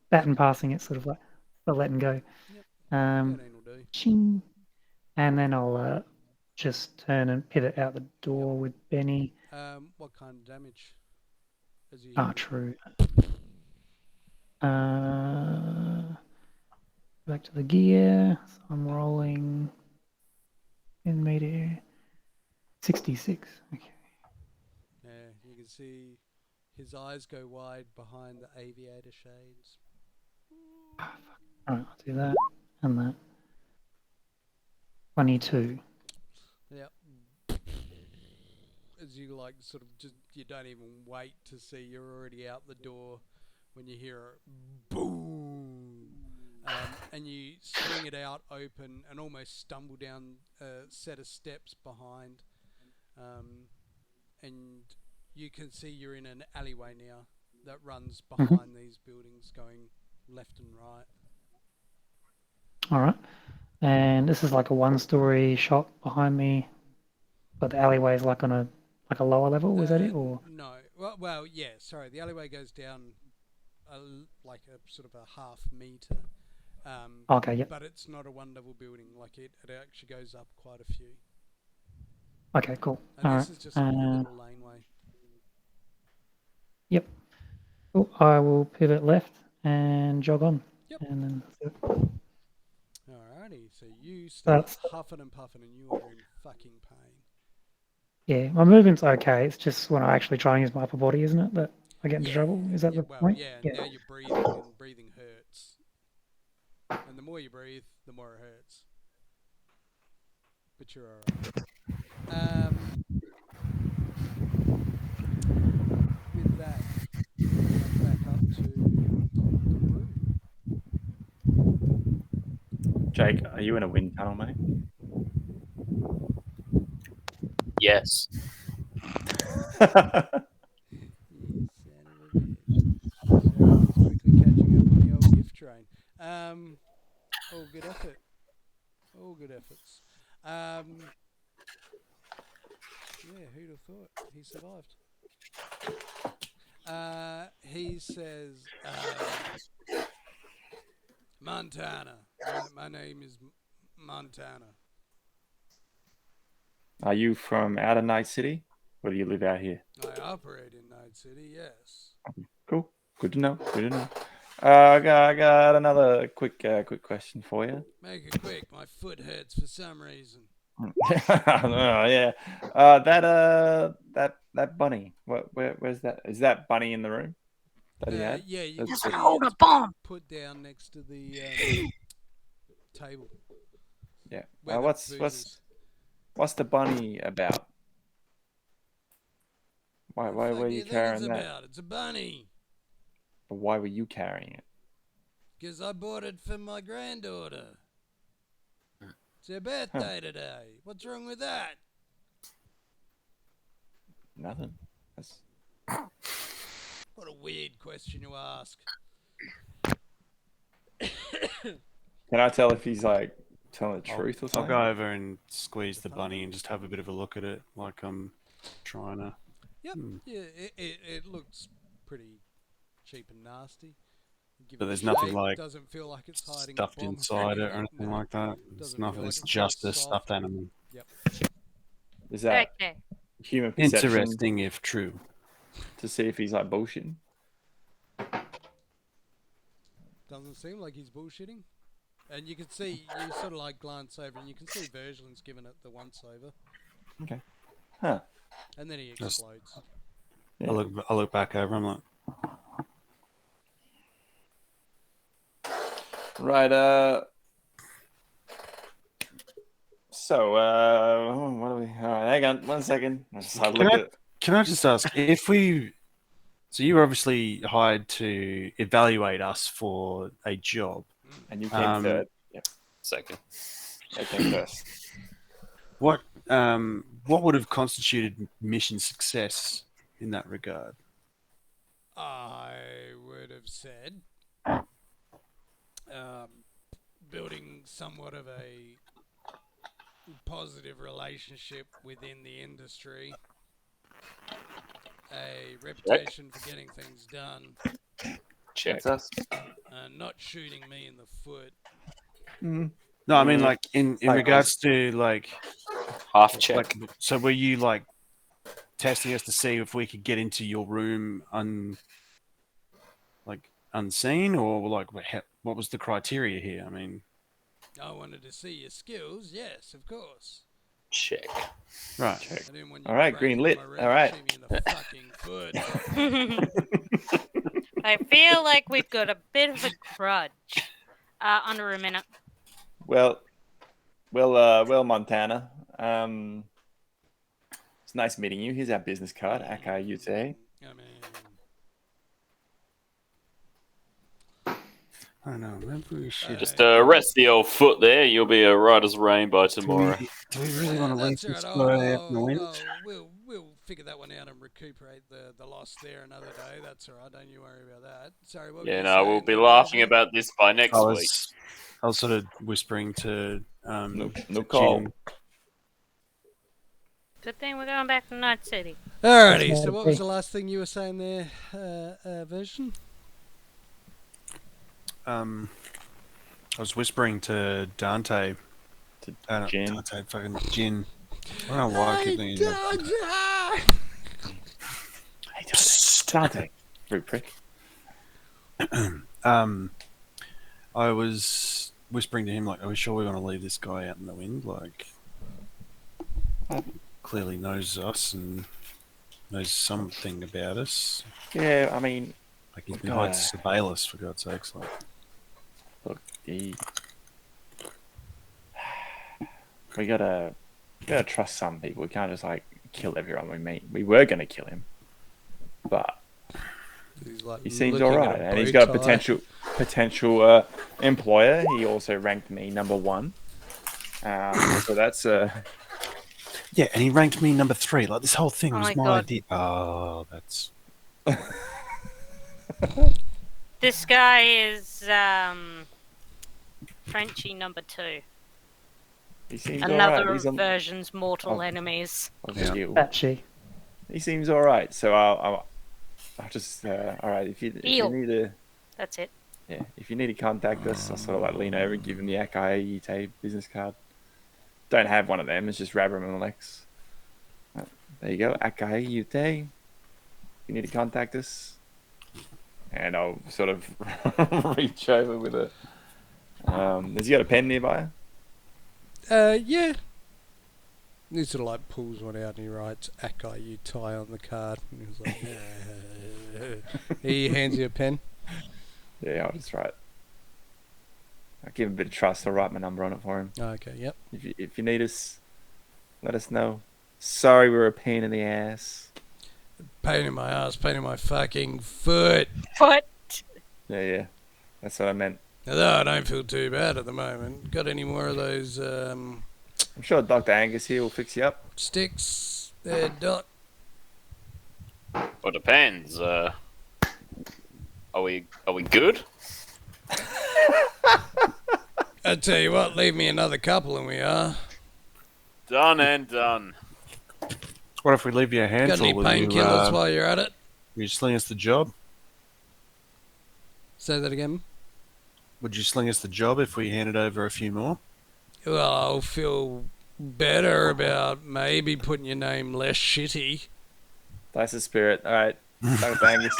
baton passing it, sort of like letting go. Yep. Um, 13 will do. ching. And then I'll just turn and pivot out the door with Benny. What kind of damage? True. Back to the gear. So I'm rolling in meter 66. Okay. Yeah, you can see his eyes go wide behind the aviator shades. Alright, I'll do that and that. 22. Yep. As you like sort of just, you don't even wait to see, you're already out the door when you hear a boom. And you swing it out open and almost stumble down a set of steps behind. And you can see you're in an alleyway now that runs behind these buildings going left and right. Alright. And this is like a one-story shop behind me, but the alleyway is like on a lower level. Is that it, or no? Well, yeah. Sorry, the alleyway goes down like a sort of a half meter. okay, yep. But it's not a one-level building. Like it actually goes up quite a few. Okay, cool. And this is just a little laneway. Yep. Cool. I will pivot left and jog on. Yep. And then. Alrighty, so you start huffing and puffing and you are in fucking pain. Yeah, my movement's okay. It's just when I actually try and use my upper body, isn't it, that I get into trouble? Is that the point? Yeah, now you're breathing and breathing hurts. And the more you breathe, the more it hurts. But you're alright. With that, I'm back up to the room. Jake, are you in a wind tunnel, mate? Yes. You son of a bitch. Sheridan's quickly catching up on the old gift train. All good effort. All good efforts. Yeah, who'd have thought? He survived. He says, Montana. My name is Montana. Are you from out of Nightcity, or do you live out here? I operate in Nightcity, yes. Cool. Good to know. Good to know. I got another quick question for you. Make it quick. My foot hurts for some reason. Yeah. That bunny. Where's that? Is that bunny in the room that he had? Yeah, you Just can see hold a it's bomb. put down next to the table. Yeah. Where the What's booze is. what's the bunny about? Why What were do you think carrying it's that? about? It's a bunny. But why were you carrying it? Because I bought it for my granddaughter. It's her birthday today. What's wrong with that? Nothing. That's... What a weird question you ask. Can I tell if he's like telling the truth or I'll something? go over and squeeze the bunny and just have a bit of a look at it, like I'm trying to. Yep. Yeah, it looks pretty cheap and nasty. Give But it a there's nothing shake. like Doesn't feel like it's hiding a stuffed bomb inside it or anything. anything No. like that. It's Doesn't feel nothing. like It's it's just all a stuffed soft. animal. Yep. Is that Okay. human perception Interesting if true. to see if he's like bullshitting? Doesn't seem like he's bullshitting. And you can see, you sort of like glance over, and you can see Virgil's giving it the once over, Okay. Huh. and then he That's- explodes. Yeah. I look back over. I'm like, Right. So, what are we? All right, hang on 1 second. can I just ask if we? So you were obviously hired to evaluate us for a job. And you came third. Yep. Second. I came first. What would have constituted mission success in that regard? I would have said building somewhat of a positive relationship within the industry, a reputation for getting things done, Check. That's us. not shooting me in the foot. No, I mean like in regards to like Half check. like so were you like testing us to see if we could get into your room unseen, or like what was the criteria here? I mean, I wanted to see your skills, yes, of course. Check. right. I didn't want you All right, to break green into lit. my room All and right. shoot me in the fucking foot. I feel like we've got a bit of a grudge. Under a minute. Well, Montana. It's nice meeting you. Here's our business card. Akai Ute. I mean, I know. Maybe we should. Just rest the old foot there. You'll be right as rain by tomorrow. Do we really want to leave that's this right. guy out in the wind? We'll figure that one out and recuperate the loss there another day. That's all right. Don't you worry about that. Sorry, what were Yeah, you no, we'll saying be there, laughing Virgil? about this by next week. I was sort of whispering to No to call. Jin. Good thing we're going back to Nightcity. Alrighty. So what was the last thing you were saying there, Virgin? I was whispering to Dante. Jin. Dante, fucking Jin. I don't know why I keep thinking that. Dante. Rude prick. I was whispering to him, like, are we sure we're going to leave this guy out in the wind? Like, clearly knows us and knows something about us. Yeah, I mean, Like, he's been hired to surveil us, for God's sakes. Like, look, we gotta trust some people. We can't just like kill everyone we meet. We were gonna kill him, but He's like he seems looking all at right, a and he's bow got a tie. potential employer. He also ranked me number 1. So that's yeah, and he ranked me number 3. Like, this whole thing Oh was my my God. idea. Oh, that's... This guy is Frenchie number 2. he seems all Another right. He's on version's mortal Oh. enemies. of Yeah. you. Patchy. He seems all right. So I'll just all right. If you Deal. need to. That's it. Yeah, if you need to contact us, I'll sort of like lean over and give him the Akai Ite business card. Don't have one of them, it's just Rabram and Lex. There you go, Akai Ute. If you need to contact us. And I'll sort of reach over with a... has he got a pen nearby? Yeah. He sort of like pulls one out and he writes Akai you tie on the card. And he's like, he hands you a pen. Yeah, I'll just write. I'll give him a bit of trust. I'll write my number on it for him. Okay, yep. If you need us, let us know. Sorry we're a pain in the ass. Pain in my ass, pain in my fucking foot. What? Yeah. That's what I meant. Although I don't feel too bad at the moment. Got any more of those I'm sure Dr. Angus here will fix you up. sticks there, Doc? Well, depends. Are we good? I tell you what, leave me another couple and we are. Done and done. What if we leave you a Got handful? any Will painkillers while you're at it? you sling us the job? Say that again. Would you sling us the job if we handed over a few more? Well, I'll feel better about maybe putting your name less shitty. That's the spirit. All right. Dr. Angus.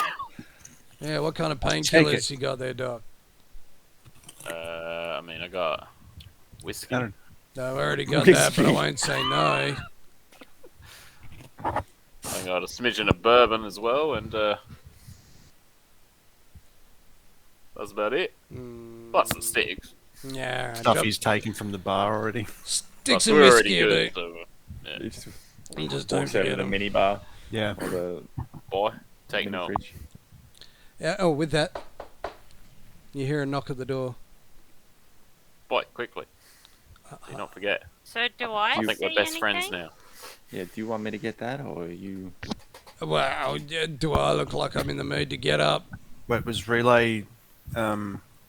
Yeah, what kind of Take painkillers it. you got there, Doc? I mean, I got whiskey. I don't- No, I've already got that, but I won't say no. I got a smidgen of bourbon as well, and that's about it. Plus some sticks. Yeah, Stuff got he's taken from the bar already. sticks Plus, and we're whiskey, already dude. good, so, yeah. He just And just don't walks over to forget the 'em. mini bar Yeah. or the Boy, take mini note. fridge. Yeah, oh, with that, you hear a knock at the door. Boy, quickly. Do not forget. So do I I think see we're best anything? friends now. Yeah, do you want me to get that or you? Wow, do I look like I'm in the mood to get up? Wait, was Relay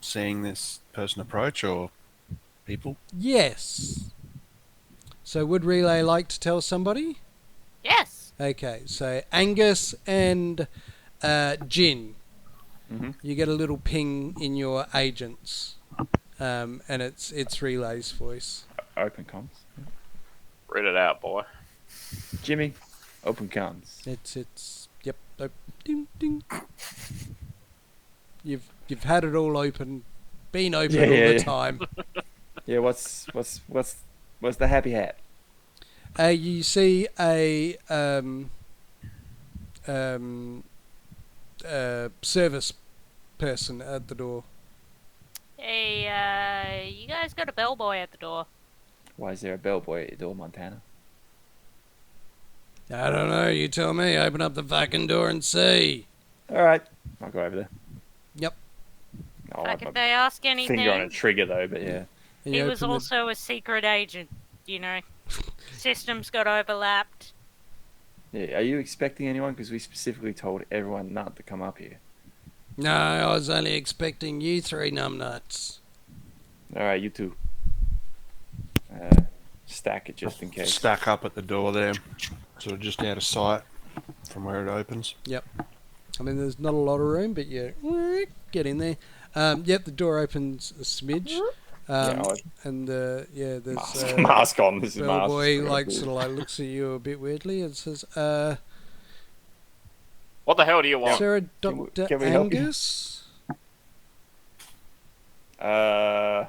seeing this person approach or people? Yes. So would Relay like to tell somebody? Yes. Okay, so Angus and Jin, you get a little ping in your agents, and it's Relay's voice. Open comms. Read it out, boy. Jimmy, open comms. It's yep. Ding ding. You've had it all open, been open all the time. Yeah, what's the happy hat? You see a service person at the door. Hey, you guys got a bellboy at the door. Why is there a bellboy at your door, Montana? I don't know. You tell me. Open up the fucking door and see. All right, I'll go over there. Yep. I'll Like have if my they ask anything, finger on a trigger though, but yeah. And he you was open the- also a secret agent. You know, systems got overlapped. Yeah, are you expecting anyone? Because we specifically told everyone not to come up here. No, I was only expecting you three numbnuts. All right, you two. Stack it just in case. Stack up at the door there, sort of just out of sight from where it opens. Yep. I mean, there's not a lot of room, but you get in there. Yep, the door opens a smidge. And there's Mask on. This is mask. bellboy looks at you a bit weirdly and says, What the hell do you want? "Sarah, Dr. can we help you?" Angus." No.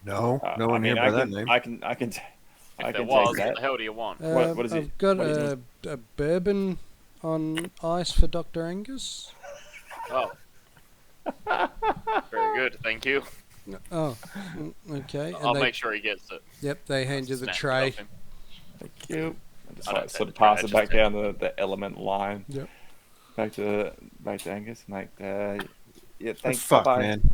No, no one here by that name. I can If there take was, what that. the hell do you want? What is it? I've got What is a bourbon on ice for Dr. Angus. Oh. Very good, thank you. Oh, okay. And I'll they, make sure he gets it. Yep, they hand you the Snap it tray. off him. Thank you. I just I like don't sort take of the pass tray, it I back just down the element line. Yep. Back to Angus. Like, yeah, What thanks. fuck, Bye-bye. man?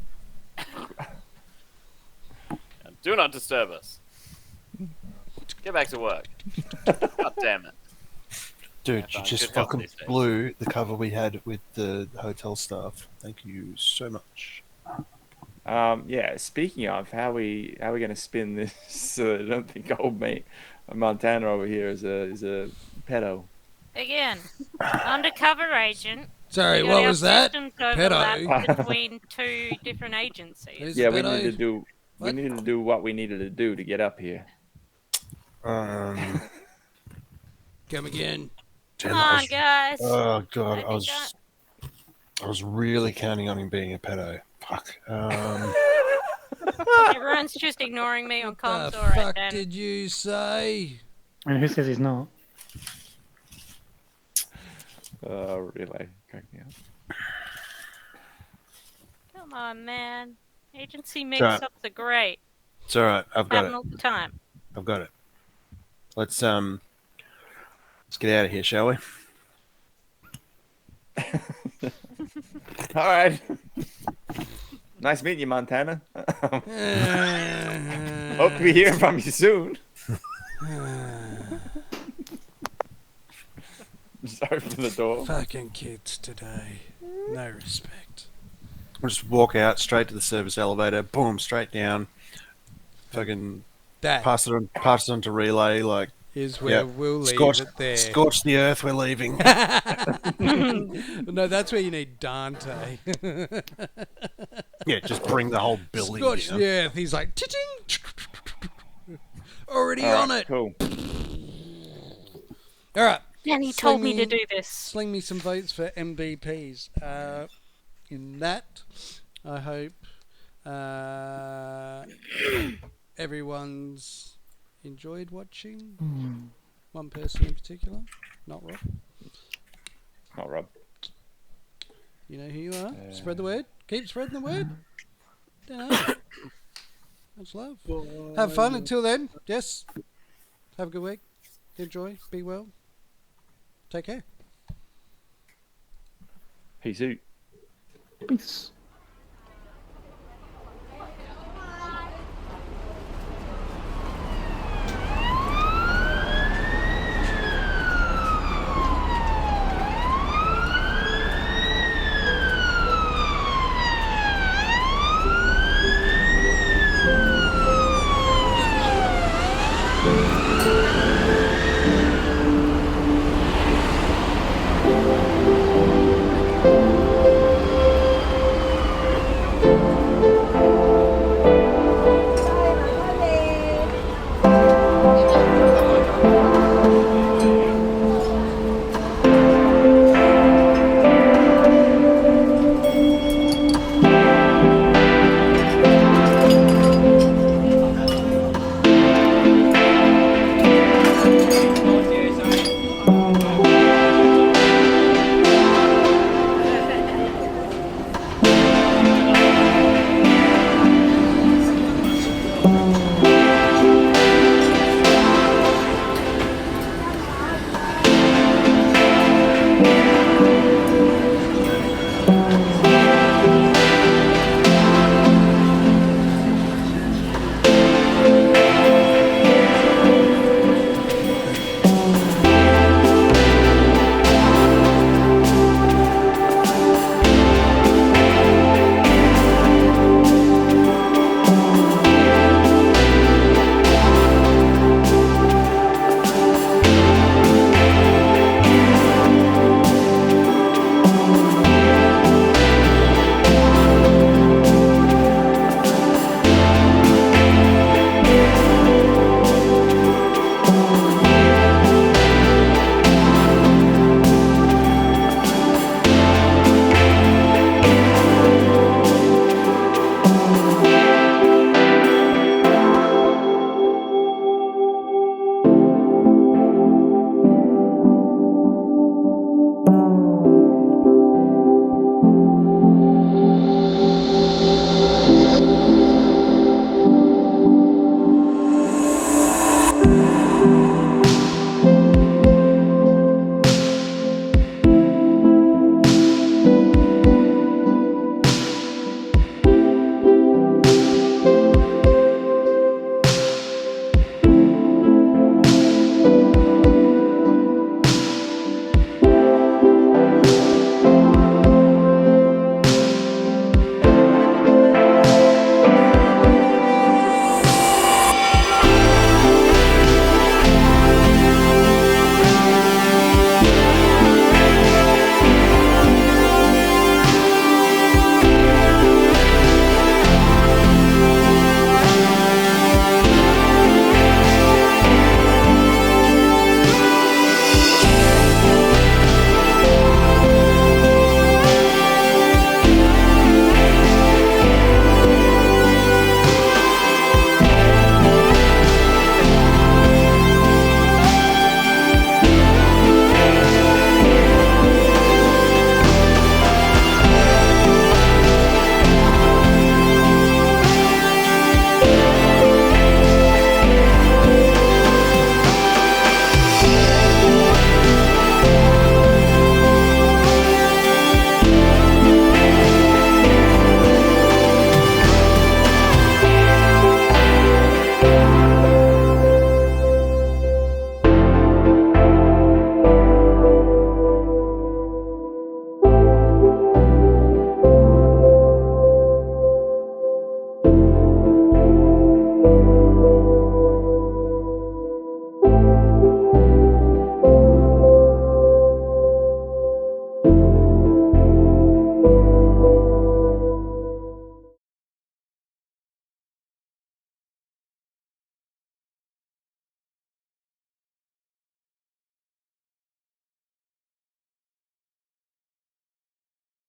And do not disturb us. Get back to work. God damn it. Dude, Yeah, you fine. just Good help fucking these days. blew the cover we had with the hotel staff. Thank you so much. Yeah. Speaking of, how we going to spin this? So I don't think old mate Montana over here is a pedo. Again, undercover agent. Sorry, We what got our was that? systems Pedo. overlapped between two different agencies. Who's Yeah, the we pedo? needed to do. What? We needed to do what we needed to do to get up here. Um, Come again. Come damn, I on, was- guys. Oh god, I think I was really counting on him being a pedo. Fuck. Everyone's just ignoring me on What comms. the All right fuck then. did you say? And who says he's not? Really, crack me up. Come on, man. Agency right. mix-ups are great. It's all right. I've got Happen it. all the time. I've got it. Let's get out of here, shall we? All right. Nice meeting you, Montana. Hope to be hearing from you soon. Just open the door. Fucking kids today. No respect. We'll just walk out straight to the service elevator. Boom, straight down. Fucking That pass it on to Relay. Like, is where yeah, we'll leave scorch, it there. scorch the earth. We're leaving. No, that's where you need Dante. Yeah, just bring the whole building Scorch down. the earth. He's like, "Ting-ting." Already All on right, it. Cool. All right. And he Sling told me to me- do this. Sling me some votes for MVPs. In that, I hope Everyone's enjoyed watching. One person in particular, not Rob. Not Rob. You know who you are. Spread the word. Keep spreading the word. Don't know. Much love. Have fun until then. Yes. Have a good week. Enjoy. Be well. Take care. Peace out. Peace.